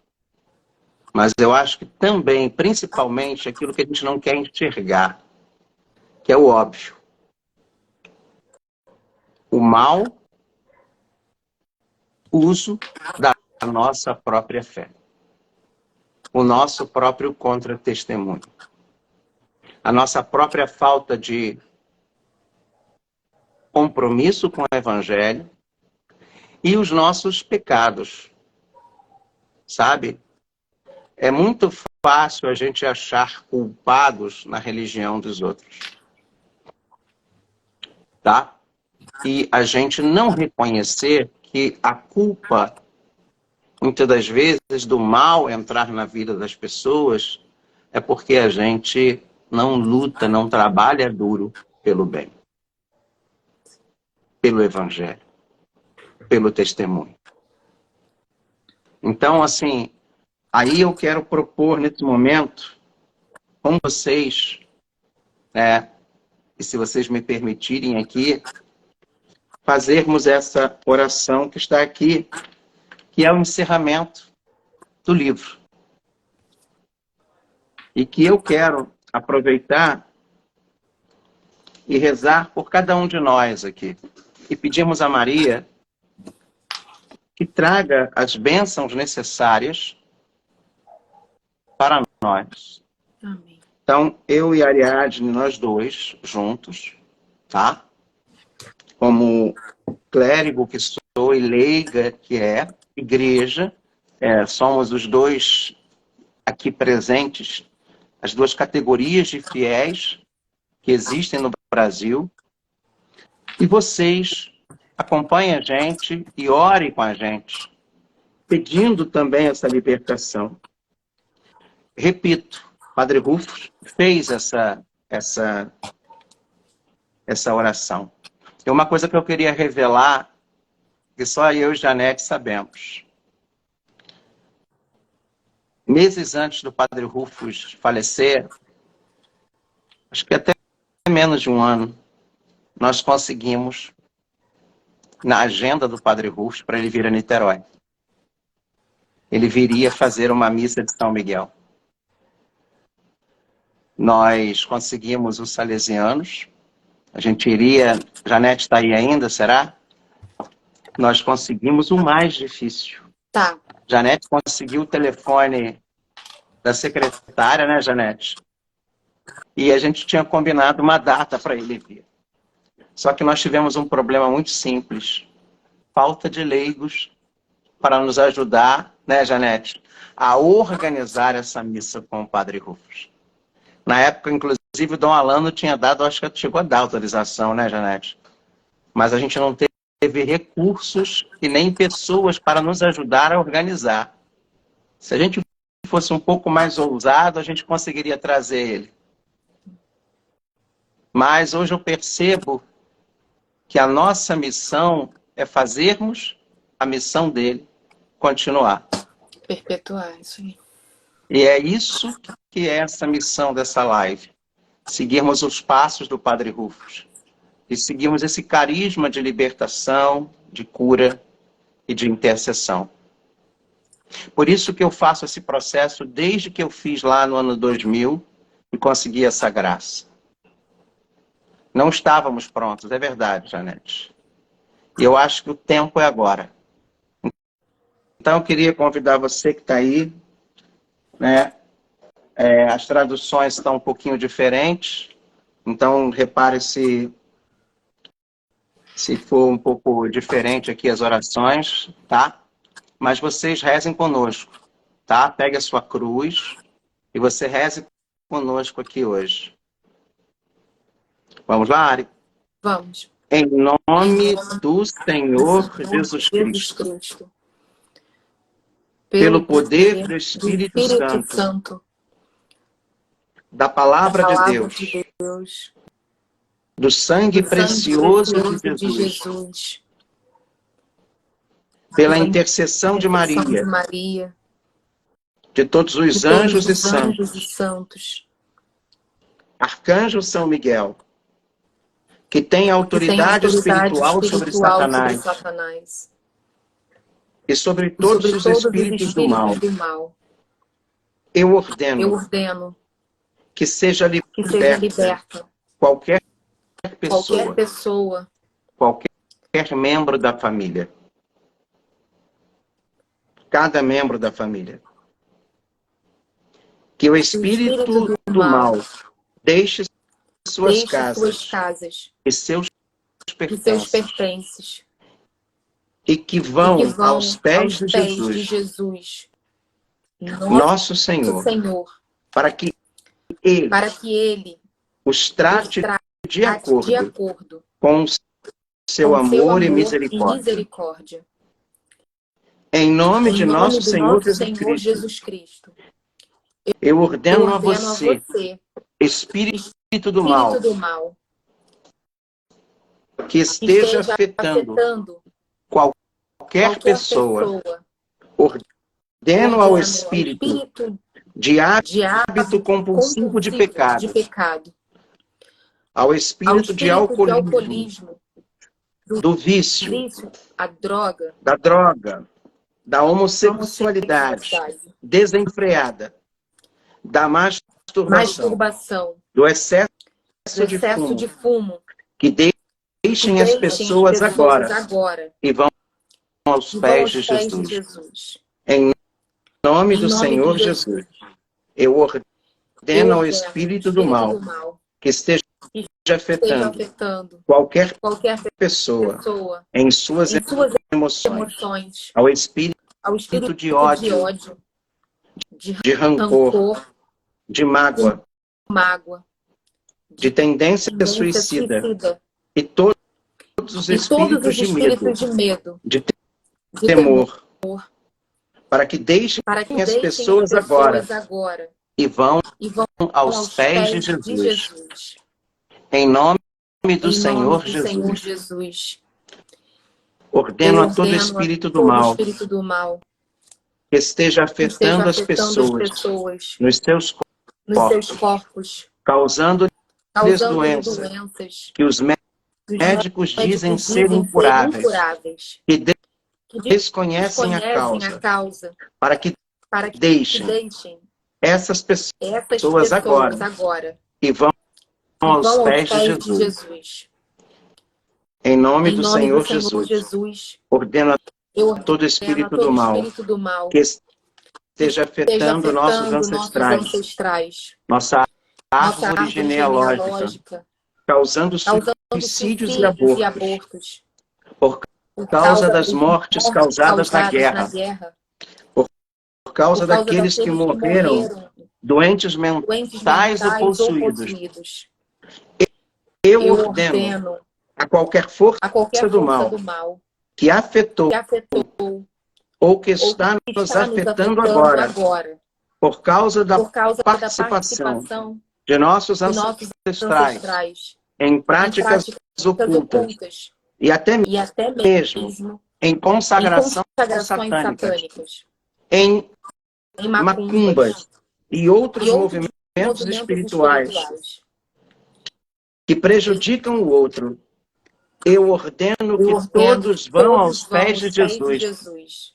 Mas eu acho que também, principalmente, aquilo que a gente não quer enxergar, que é o óbvio. O mau uso da nossa própria fé. O nosso próprio contra-testemunho. A nossa própria falta de compromisso com o Evangelho e os nossos pecados. Sabe? É muito fácil a gente achar culpados na religião dos outros. Tá? E a gente não reconhecer que a culpa, muitas das vezes, do mal entrar na vida das pessoas é porque a gente não luta, não trabalha duro pelo bem, pelo Evangelho, pelo testemunho. Então, assim, aí eu quero propor nesse momento, com vocês, né, e se vocês me permitirem aqui, fazermos essa oração que está aqui, que é o encerramento do livro. E que eu quero aproveitar e rezar por cada um de nós aqui. E pedimos a Maria que traga as bênçãos necessárias para nós. Amém. Então, eu e a Ariadne, nós dois, juntos, tá? Como clérigo que sou e leiga que é, igreja, somos os dois aqui presentes, as duas categorias de fiéis que existem no Brasil. E vocês acompanhem a gente e orem com a gente, pedindo também essa libertação. Repito, Padre Rufus fez essa oração. E uma coisa que eu queria revelar, que só eu e Janete sabemos. Meses antes do Padre Rufus falecer, acho que até menos de um ano, nós conseguimos, na agenda do Padre Rufus, para ele vir a Niterói. Ele viria fazer uma missa de São Miguel. Nós conseguimos os salesianos, a gente iria... Janete está aí ainda, será? Nós conseguimos o mais difícil. Tá. Janete conseguiu o telefone da secretária, né, Janete? E a gente tinha combinado uma data para ele vir. Só que nós tivemos um problema muito simples. Falta de leigos para nos ajudar, né, Janete, a organizar essa missa com o Padre Rufus. Na época, inclusive, o Dom Alano tinha dado, acho que chegou a dar autorização, né, Janete? Mas a gente não teve recursos e nem pessoas para nos ajudar a organizar. Se a gente fosse um pouco mais ousado, a gente conseguiria trazer ele. Mas hoje eu percebo que a nossa missão é fazermos a missão dele continuar. Perpetuar isso aí. E é isso que é essa missão dessa live. Seguirmos os passos do Padre Rufus. E seguirmos esse carisma de libertação, de cura e de intercessão. Por isso que eu faço esse processo desde que eu fiz lá no ano 2000 e consegui essa graça. Não estávamos prontos, é verdade, Janete. E eu acho que o tempo é agora. Então eu queria convidar você que está aí, né? As traduções estão um pouquinho diferentes, então repare se for um pouco diferente aqui as orações, tá? Mas vocês rezem conosco, tá? Pegue a sua cruz e você reze conosco aqui hoje. Vamos lá, Ari? Vamos. Em nome do Senhor Jesus Cristo, pelo poder do Espírito Santo, da palavra de Deus, do sangue precioso de Jesus, pela intercessão de Maria, de todos os anjos e santos, Arcanjo São Miguel, que tem autoridade espiritual sobre Satanás e sobre todos os espíritos do mal, eu ordeno que seja liberta qualquer pessoa, qualquer membro da família, cada membro da família. Que o espírito do mal deixe suas casas e seus pertences e que vão aos pés de Jesus, nosso Senhor, para que Ele os trate de acordo com o seu amor e misericórdia. Em nome de nosso Senhor Jesus Cristo, eu ordeno a você, espírito do mal, que esteja afetando qualquer pessoa, ordeno ao espírito de hábito compulsivo de pecado, ao espírito de alcoolismo, do vício, da droga, da homossexualidade desenfreada, da masturbação, do excesso de fumo, que deixem as pessoas agora e vão aos pés de Jesus. Em nome do Senhor Jesus, eu ordeno ao espírito do mal que esteja afetando qualquer pessoa em suas emoções, ao espírito de ódio, de rancor, de mágoa, de tendência suicida e todos os espíritos de medo, de temor, para que deixem as pessoas agora e vão aos pés de Jesus. Em nome do Senhor Jesus, ordeno a todo espírito do mal que esteja afetando as pessoas nos seus corpos, causando-lhes doenças que os médicos dizem ser incuráveis, que desconhecem a causa, para que deixem essas pessoas agora e vão aos pés de Jesus. Em nome do Senhor Jesus, ordeno a todo espírito do mal que esteja afetando nossos ancestrais, nossa árvore genealógica, causando suicídios e abortos, por por causa das mortes causadas na guerra, por causa daqueles que morreram doentes mentais ou possuídos. Eu ordeno a qualquer força do mal que afetou ou que está nos afetando agora, por causa da participação de nossos ancestrais em práticas ocultas e até mesmo em consagrações satânicas, em macumbas e outros movimentos espirituais que prejudicam o outro. Eu ordeno que todos vão aos pés de Jesus.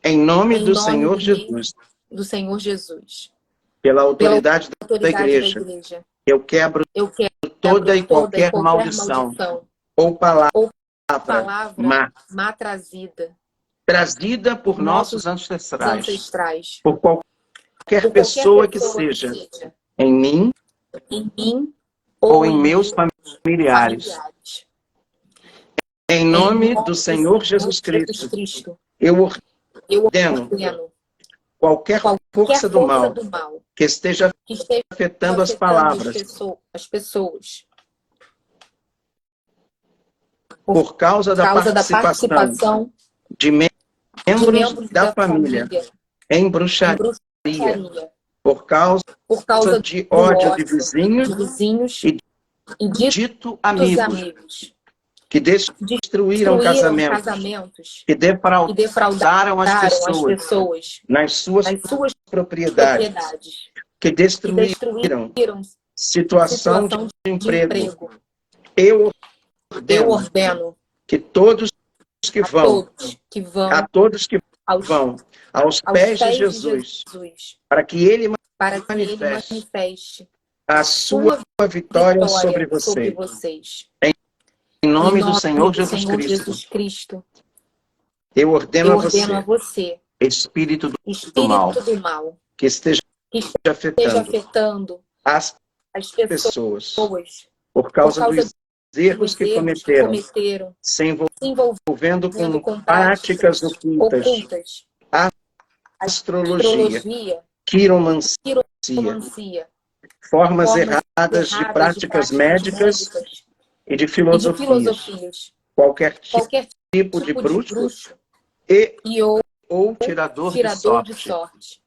Em nome do Senhor Jesus. Pela autoridade da igreja. Eu quebro toda e qualquer maldição ou palavra má trazida por nossos ancestrais, por qualquer pessoa que seja, em mim ou em meus familiares. Em nome do Senhor Jesus Cristo, eu ordeno qualquer força do mal que esteja afetando as pessoas por causa da participação de membros da família em bruxaria, por causa de ódio de vizinhos e dito amigos que destruíram casamentos, que defraudaram as pessoas nas suas propriedades, que destruíram situação de emprego. Eu ordeno que todos que vão aos pés de Jesus, para que Ele manifeste a sua vitória sobre vocês. Em nome do Senhor Jesus Cristo, eu ordeno a você, espírito do mal, que esteja afetando as pessoas por causa dos erros que cometeram, se envolvendo com práticas ocultas, astrologia, quiromancia, formas erradas de práticas médicas e de filosofias, qualquer tipo de bruxo ou tirador de sorte.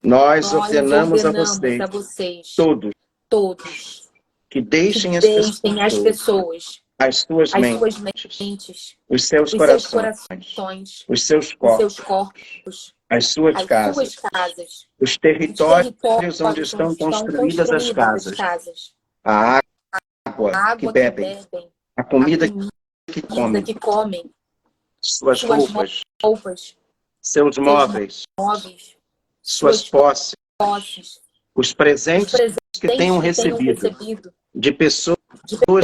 Nós ordenamos a vocês, todos, que deixem as pessoas, as suas mentes, os seus corações, os seus corpos, as suas casas, os territórios onde estão construídas as casas, a água que bebem, a comida que comem, suas roupas, seus móveis, suas posses, os presentes que tenham recebido de pessoas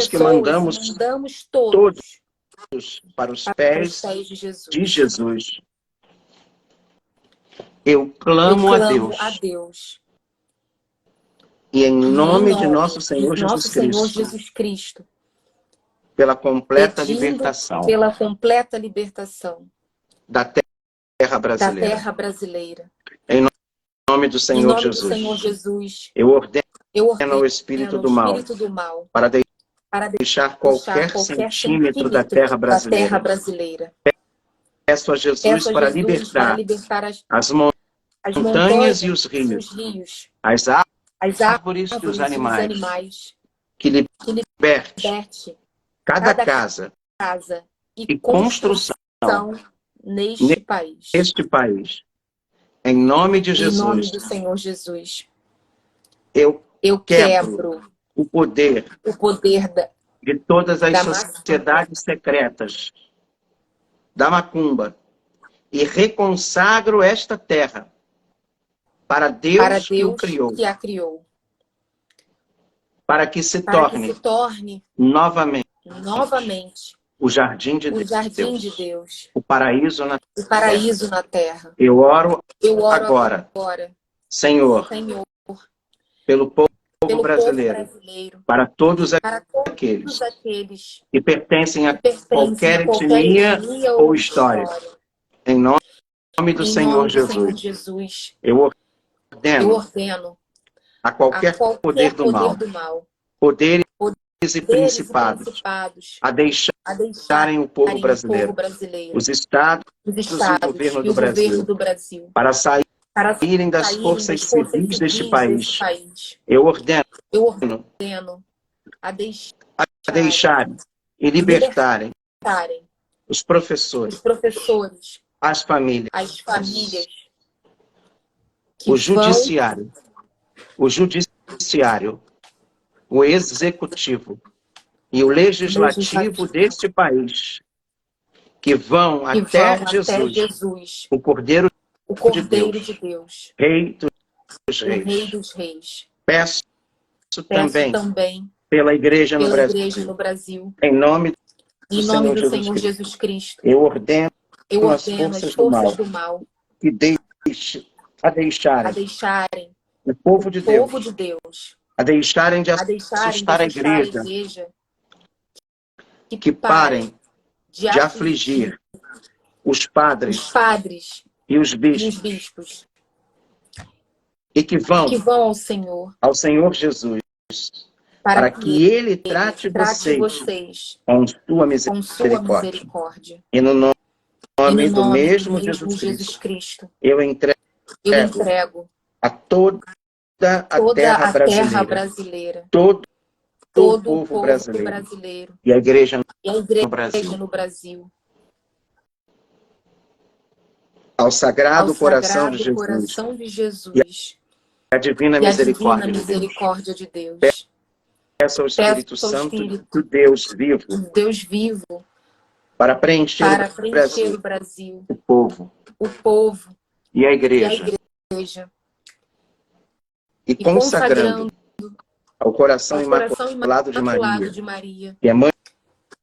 que mandamos todos para os pés de Jesus. Eu clamo a Deus. E em nome de nosso Senhor Jesus Cristo, pela completa libertação da terra brasileira. Em nome do Senhor Jesus, eu ordeno ao espírito do mal para deixar qualquer centímetro da terra brasileira. Peço a Jesus para libertar as montanhas e os rios, as árvores e os animais, que liberte cada casa e construção neste país. Em nome de Jesus, em nome do Senhor Jesus, eu quebro o poder de todas as sociedades secretas da macumba e reconsagro esta terra para Deus que a criou, para que se torne novamente o jardim de Deus, o paraíso na terra. Eu oro agora, Senhor, pelo pelo povo brasileiro, brasileiro, para todos para todos aqueles aqueles que pertencem que a pertencem qualquer a qualquer etnia etnia ou ou história. história. Em nome do Em Senhor nome do Senhor Jesus, Jesus, eu eu ordeno ordeno a a qualquer poder qualquer do poder mal, do mal, poderes e poderes e principados, principados, a a deixarem o povo deixarem o povo brasileiro, brasileiro, os estados os e o estados governo e do o governo Brasil, do Brasil, para para saírem das saírem forças das forças civis deste civis desse país. país. Eu ordeno Eu ordeno a a deixarem e libertarem libertarem os os professores, professores, as famílias, as famílias que o vão judiciário, o executivo e o legislativo legislativo, deste país, que vão que vão até até Jesus, Jesus, o Cordeiro o de Cordeiro de Deus, Deus, Rei dos o Rei Reis. dos Reis. Peço Peço também também pela Igreja no pela Igreja no Brasil, Brasil, em nome do em nome Senhor do Jesus Senhor Cristo. Jesus Cristo. Eu ordeno Eu às ordeno às forças do forças mal do mal que a a deixarem deixarem o o povo de povo Deus, de Deus, a deixarem de a deixarem de assustar a assustar a igreja, igreja, que que parem parem de de afligir afligir os os padres padres e os e os bispos, bispos, e que e que vão vão ao Senhor, ao Senhor Jesus, para para que que Ele Ele trate trate vocês vocês com sua com sua misericórdia. misericórdia. E no E no nome do nome do mesmo mesmo Jesus Jesus Cristo, Cristo, eu entrego eu entrego a toda a toda terra a terra brasileira, brasileira, todo o todo o povo povo brasileiro brasileiro e a igreja e a no igreja Brasil, no Brasil, ao ao sagrado coração de Sagrado Jesus Coração de e Jesus à divina e à divina misericórdia de Deus. misericórdia de Deus. Peço ao Peço Espírito ao Santo Espírito do Deus vivo de Deus vivo para preencher o para preencher Brasil, o Brasil, o povo o povo e a e a igreja, igreja, e e consagrando consagrando ao coração ao coração imaculado de imaculado Maria, de Maria, que é mãe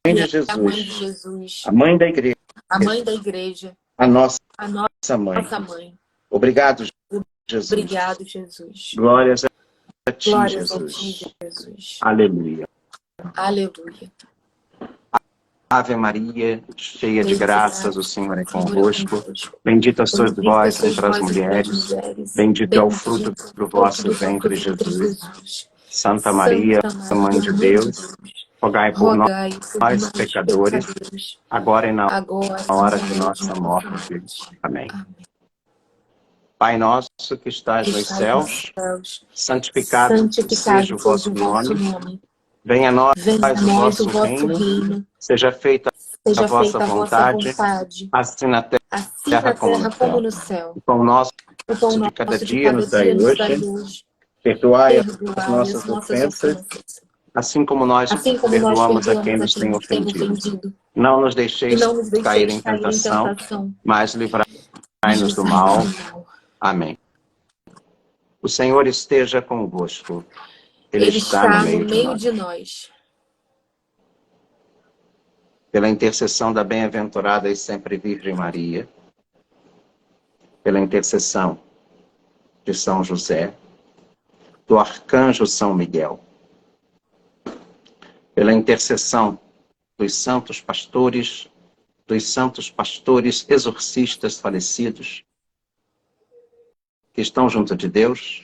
que de é a mãe de Jesus, Jesus, a mãe da igreja, a mãe da igreja, a nossa a mãe. nossa mãe. Obrigado, Jesus. Obrigado, Jesus. Glórias a ti, Glórias a ti, Jesus. Jesus. Aleluia. Aleluia. Ave Maria, cheia de graças, o Senhor é Senhor é convosco. convosco. Bendita sois Bendita vós sois entre as vós entre as mulheres. mulheres. Bendito é o fruto Bendito do o fruto vosso do vosso ventre, ventre, Jesus. Jesus. Santa Maria, Santa Mãe Maria, de Mãe de Deus, Deus, rogai por rogai por nós, nós, pecadores, pecadores, agora e na agora hora e de na hora de nossa nossa morte. morte. Amém. Amém. Pai nosso que estás Que nos estais nos céus, céus, santificado seja santificado o seja vosso o vosso nome. nome. Venha a nós Venha a o nós o vosso vosso reino. reino. Seja feita a Seja vossa feita a vossa vontade, vontade, assim na assim terra na como no terra como céu. no céu. O pão nosso O pão de cada nosso de dia cada nos dai dia nos dai hoje. hoje. Perdoai as Perdoai as nossas nossas ofensas, ofensas, assim como nós assim como nós perdoamos a quem perdoamos a nos quem tem nos tem ofendido. ofendido. Não nos E deixeis não nos cair deixeis em cair em tentação, tentação, mas mas livrai-nos do livrai-nos mal. do mal. Amém. O Senhor esteja convosco. Ele Ele está no está no meio de meio nós. de nós. Pela intercessão da bem-aventurada e sempre Virgem Maria, pela intercessão de São José, do Arcanjo São Miguel, pela intercessão dos santos pastores exorcistas falecidos, que estão junto de Deus,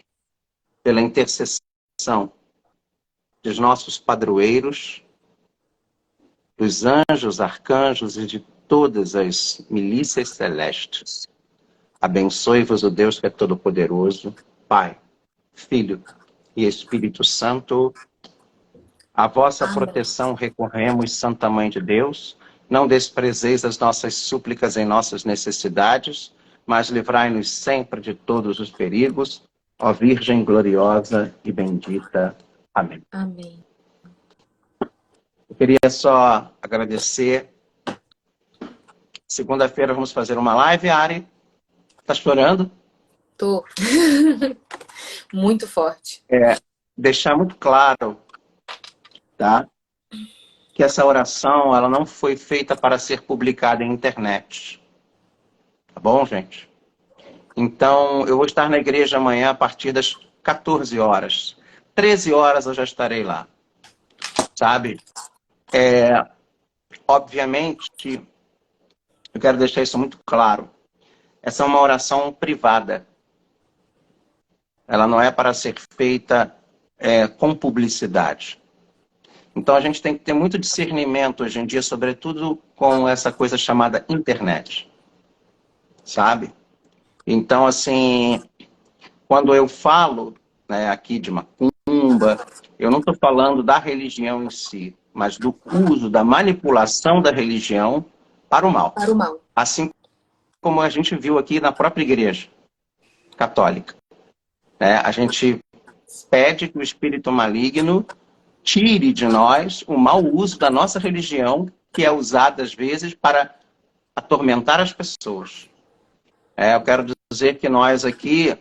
pela intercessão dos nossos padroeiros, dos anjos, arcanjos e de todas as milícias celestes. Abençoe-vos o Deus que é todo-poderoso, Pai, Filho e Espírito Santo. A vossa Amém. proteção recorremos, Santa Mãe de Deus. Não desprezeis as nossas súplicas em nossas necessidades, mas livrai-nos sempre de todos os perigos. Ó Virgem gloriosa e bendita. Amém. Amém. Eu queria só agradecer. Segunda-feira vamos fazer uma live, Ari. Tá chorando? Tô. Muito forte. Deixar muito claro, tá? Que essa oração, ela não foi feita para ser publicada em internet. Tá bom, gente? Então, eu vou estar na igreja amanhã a partir das 14 horas. 13 horas eu já estarei lá, sabe? Obviamente que eu quero deixar isso muito claro. Essa é uma oração privada. Ela não é para ser feita com publicidade. Então a gente tem que ter muito discernimento hoje em dia, sobretudo com essa coisa chamada internet, sabe? Então, assim, quando eu falo, né, aqui de macumba, eu não estou falando da religião em si, mas do uso, da manipulação da religião para o mal. Para o mal. Assim como a gente viu aqui na própria igreja católica. Né? A gente pede que o espírito maligno tire de nós o mau uso da nossa religião, que é usada às vezes para atormentar as pessoas. Eu quero dizer que nós aqui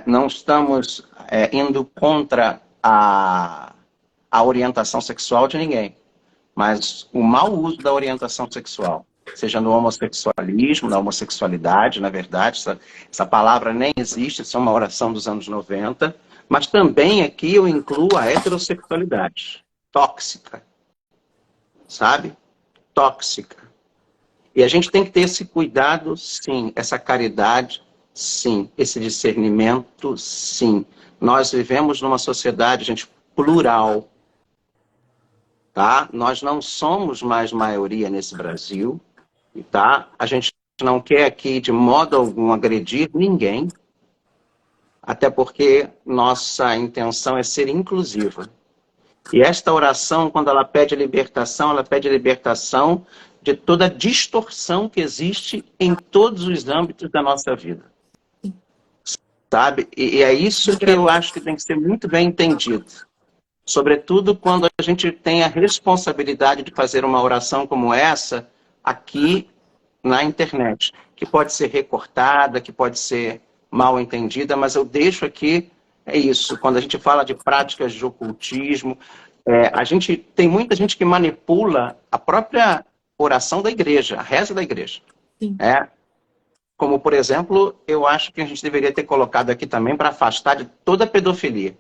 não estamos indo contra a orientação sexual de ninguém, mas o mau uso da orientação sexual, seja no homossexualismo, na homossexualidade, na verdade, essa palavra nem existe, isso é uma oração dos anos 90, mas também aqui eu incluo a heterossexualidade, tóxica, sabe? Tóxica. E a gente tem que ter esse cuidado, sim, essa caridade, sim, esse discernimento, sim. Nós vivemos numa sociedade, gente, plural, tá? Nós não somos mais maioria nesse Brasil, tá? A gente não quer aqui, de modo algum, agredir ninguém, até porque nossa intenção é ser inclusiva. E esta oração, quando ela pede libertação de toda a distorção que existe em todos os âmbitos da nossa vida. Sabe? E é isso que eu acho que tem que ser muito bem entendido. Sobretudo quando a gente tem a responsabilidade de fazer uma oração como essa aqui na internet, que pode ser recortada, que pode ser mal entendida, mas eu deixo aqui, é isso, quando a gente fala de práticas de ocultismo, tem muita gente que manipula a própria oração da igreja, a reza da igreja. Sim. Como, por exemplo, eu acho que a gente deveria ter colocado aqui também para afastar de toda a pedofilia.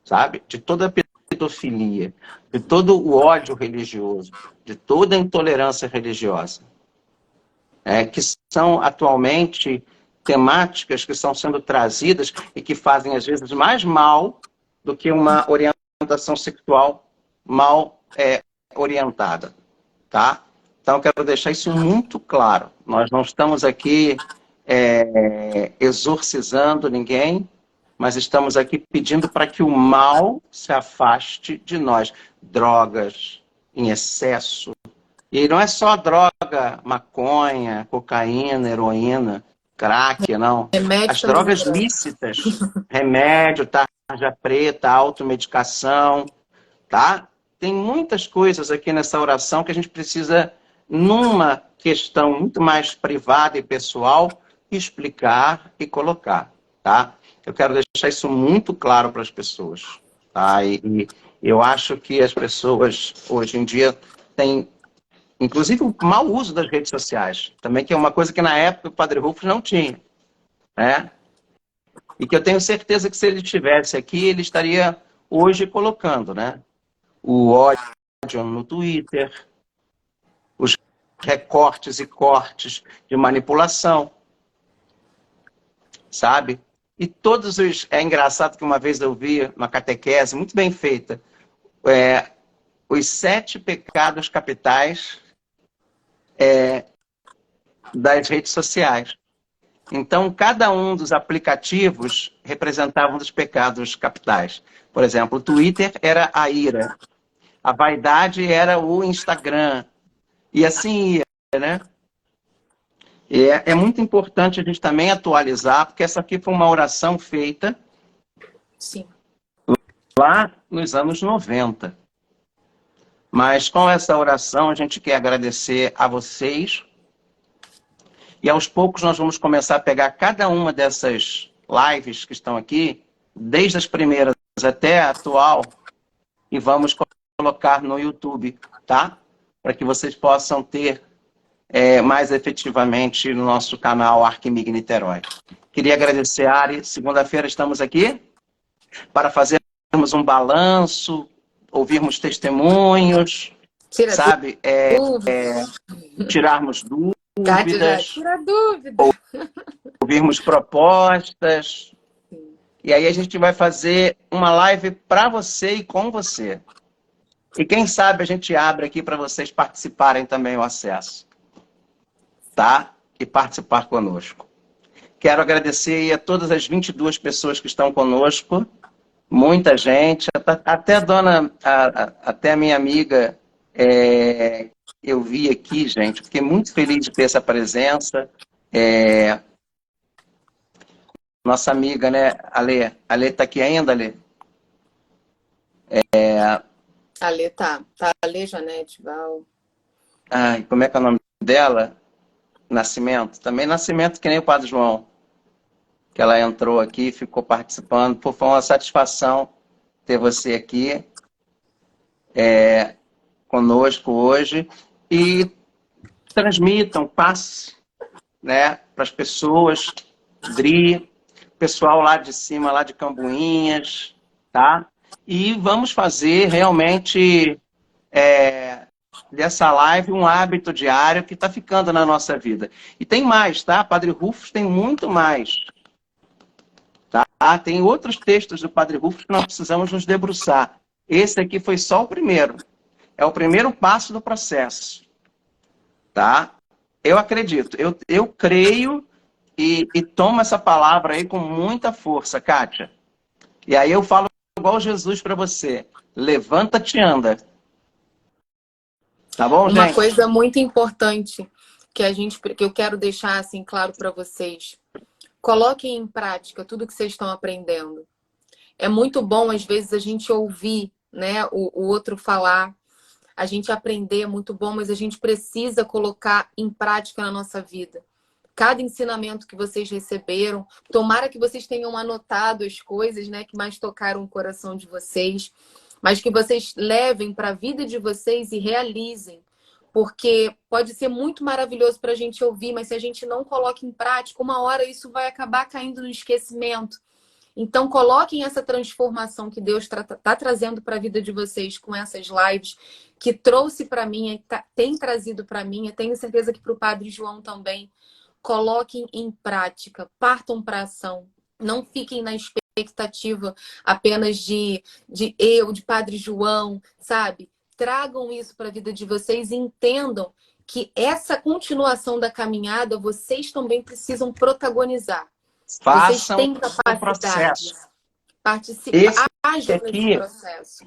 Sabe? De toda a pedofilia, de todo o ódio religioso, de toda a intolerância religiosa. Que são atualmente temáticas que estão sendo trazidas e que fazem, às vezes, mais mal do que uma orientação sexual mal orientada. Tá? Então, eu quero deixar isso muito claro. Nós não estamos aqui exorcizando ninguém, mas estamos aqui pedindo para que o mal se afaste de nós. Drogas em excesso. E não é só droga, maconha, cocaína, heroína, crack, não. Remédio As drogas lícitas, remédio, tarja preta, automedicação, tá? Tem muitas coisas aqui nessa oração que a gente precisa, numa questão muito mais privada e pessoal, explicar e colocar, tá? Eu quero deixar isso muito claro para as pessoas, tá? E eu acho que as pessoas, hoje em dia, têm, inclusive, o mau uso das redes sociais, também, que é uma coisa que na época o Padre Rufus não tinha, né? E que eu tenho certeza que se ele estivesse aqui, ele estaria hoje colocando, né? O ódio no Twitter, os recortes e cortes de manipulação, sabe? E todos os... É engraçado que uma vez eu vi uma catequese muito bem feita, os 7 pecados capitais das redes sociais. Então, cada um dos aplicativos representava um dos pecados capitais. Por exemplo, o Twitter era a ira, a vaidade era o Instagram, e assim ia, né? E é muito importante a gente também atualizar, porque essa aqui foi uma oração feita Sim. lá nos anos 90. Mas com essa oração a gente quer agradecer a vocês. E aos poucos nós vamos começar a pegar cada uma dessas lives que estão aqui, desde as primeiras até a atual, e vamos colocar no YouTube, tá? Para que vocês possam ter mais efetivamente no nosso canal Arquimig Niterói. Queria agradecer, Ari. Segunda-feira estamos aqui para fazermos um balanço, ouvirmos testemunhos, Tira sabe? dúvida. Tirarmos Kátia já dúvidas, tira dúvida. ouvirmos propostas. E aí a gente vai fazer uma live para você e com você. E quem sabe a gente abre aqui para vocês participarem também o acesso. Tá? E participar conosco. Quero agradecer aí a todas as 22 pessoas que estão conosco. Muita gente. Até até a minha amiga, eu vi aqui, gente. Fiquei muito feliz de ter essa presença. Nossa amiga, né, Ale? Ale tá aqui ainda, Ale? Ale tá. Tá Ale, Janete, Val. Ai, como é que é o nome dela? Nascimento. Também Nascimento, que nem o Padre João. Que ela entrou aqui, ficou participando. Pô, foi uma satisfação ter você aqui conosco hoje. E transmitam, passe, né, para as pessoas, Dri, pessoal lá de cima, lá de Cambuinhas, tá? E vamos fazer realmente dessa live um hábito diário que está ficando na nossa vida. E tem mais, tá? Padre Rufus tem muito mais. Tá? Tem outros textos do Padre Rufus que nós precisamos nos debruçar. Esse aqui foi só o primeiro. É o primeiro passo do processo. Tá? Eu acredito, eu creio e tomo essa palavra aí com muita força, Kátia. E aí eu falo igual Jesus para você. Levanta-te e anda. Tá bom, gente? Uma coisa muito importante que eu quero deixar assim claro para vocês. Coloquem em prática tudo que vocês estão aprendendo. É muito bom, às vezes, a gente ouvir, né, o outro falar. A gente aprender é muito bom, mas a gente precisa colocar em prática na nossa vida. Cada ensinamento que vocês receberam, tomara que vocês tenham anotado as coisas, né, que mais tocaram o coração de vocês, mas que vocês levem para a vida de vocês e realizem. Porque pode ser muito maravilhoso para a gente ouvir, mas se a gente não coloca em prática, uma hora isso vai acabar caindo no esquecimento. Então, coloquem essa transformação que Deus está trazendo para a vida de vocês com essas lives, que trouxe para mim, tem trazido para mim, eu tenho certeza que para o Padre João também. Coloquem em prática, partam para ação. Não fiquem na expectativa apenas de Padre João, sabe? Tragam isso para a vida de vocês e entendam que essa continuação da caminhada vocês também precisam protagonizar. Vocês têm capacidade. Participar nesse processo.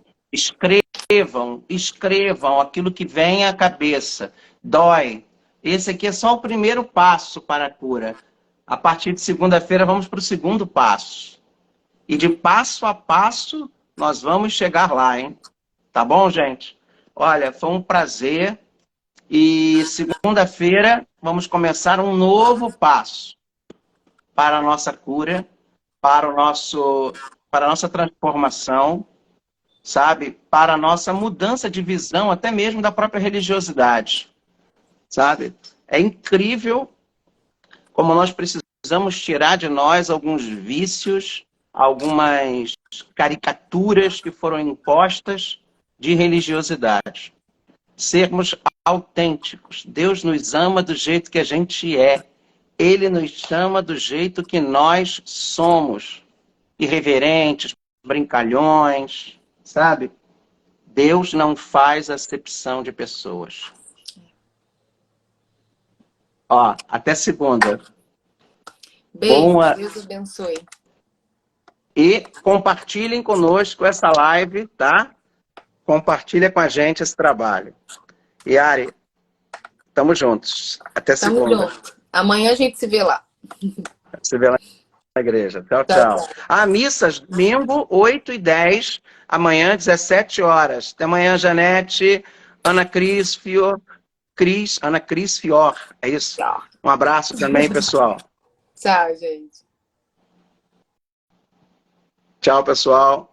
Escrevam aquilo que vem à cabeça. Dói. Esse aqui é só o primeiro passo para a cura. A partir de segunda-feira vamos para o segundo passo. E de passo a passo nós vamos chegar lá, hein? Tá bom, gente? Olha, foi um prazer. E segunda-feira vamos começar um novo passo para a nossa cura, para a nossa transformação, sabe? Para a nossa mudança de visão, até mesmo da própria religiosidade, sabe? É incrível como nós precisamos tirar de nós alguns vícios, algumas caricaturas que foram impostas de religiosidade. Sermos autênticos. Deus nos ama do jeito que a gente é. Ele nos chama do jeito que nós somos. Irreverentes, brincalhões, sabe? Deus não faz acepção de pessoas. Ó, até segunda. Beijo, Deus abençoe. E compartilhem conosco essa live, tá? Compartilha com a gente esse trabalho. E Ari, tamo juntos. Até segunda. Tamo junto. Amanhã a gente se vê lá. Se vê lá na igreja. Tchau, tchau. Missas, domingo, 8h10. Amanhã, 17 horas. Até amanhã, Janete, Ana Cris Fior. Ana Cris Fior. É isso? Tchau. Um abraço também, pessoal. Tchau, gente. Tchau, pessoal.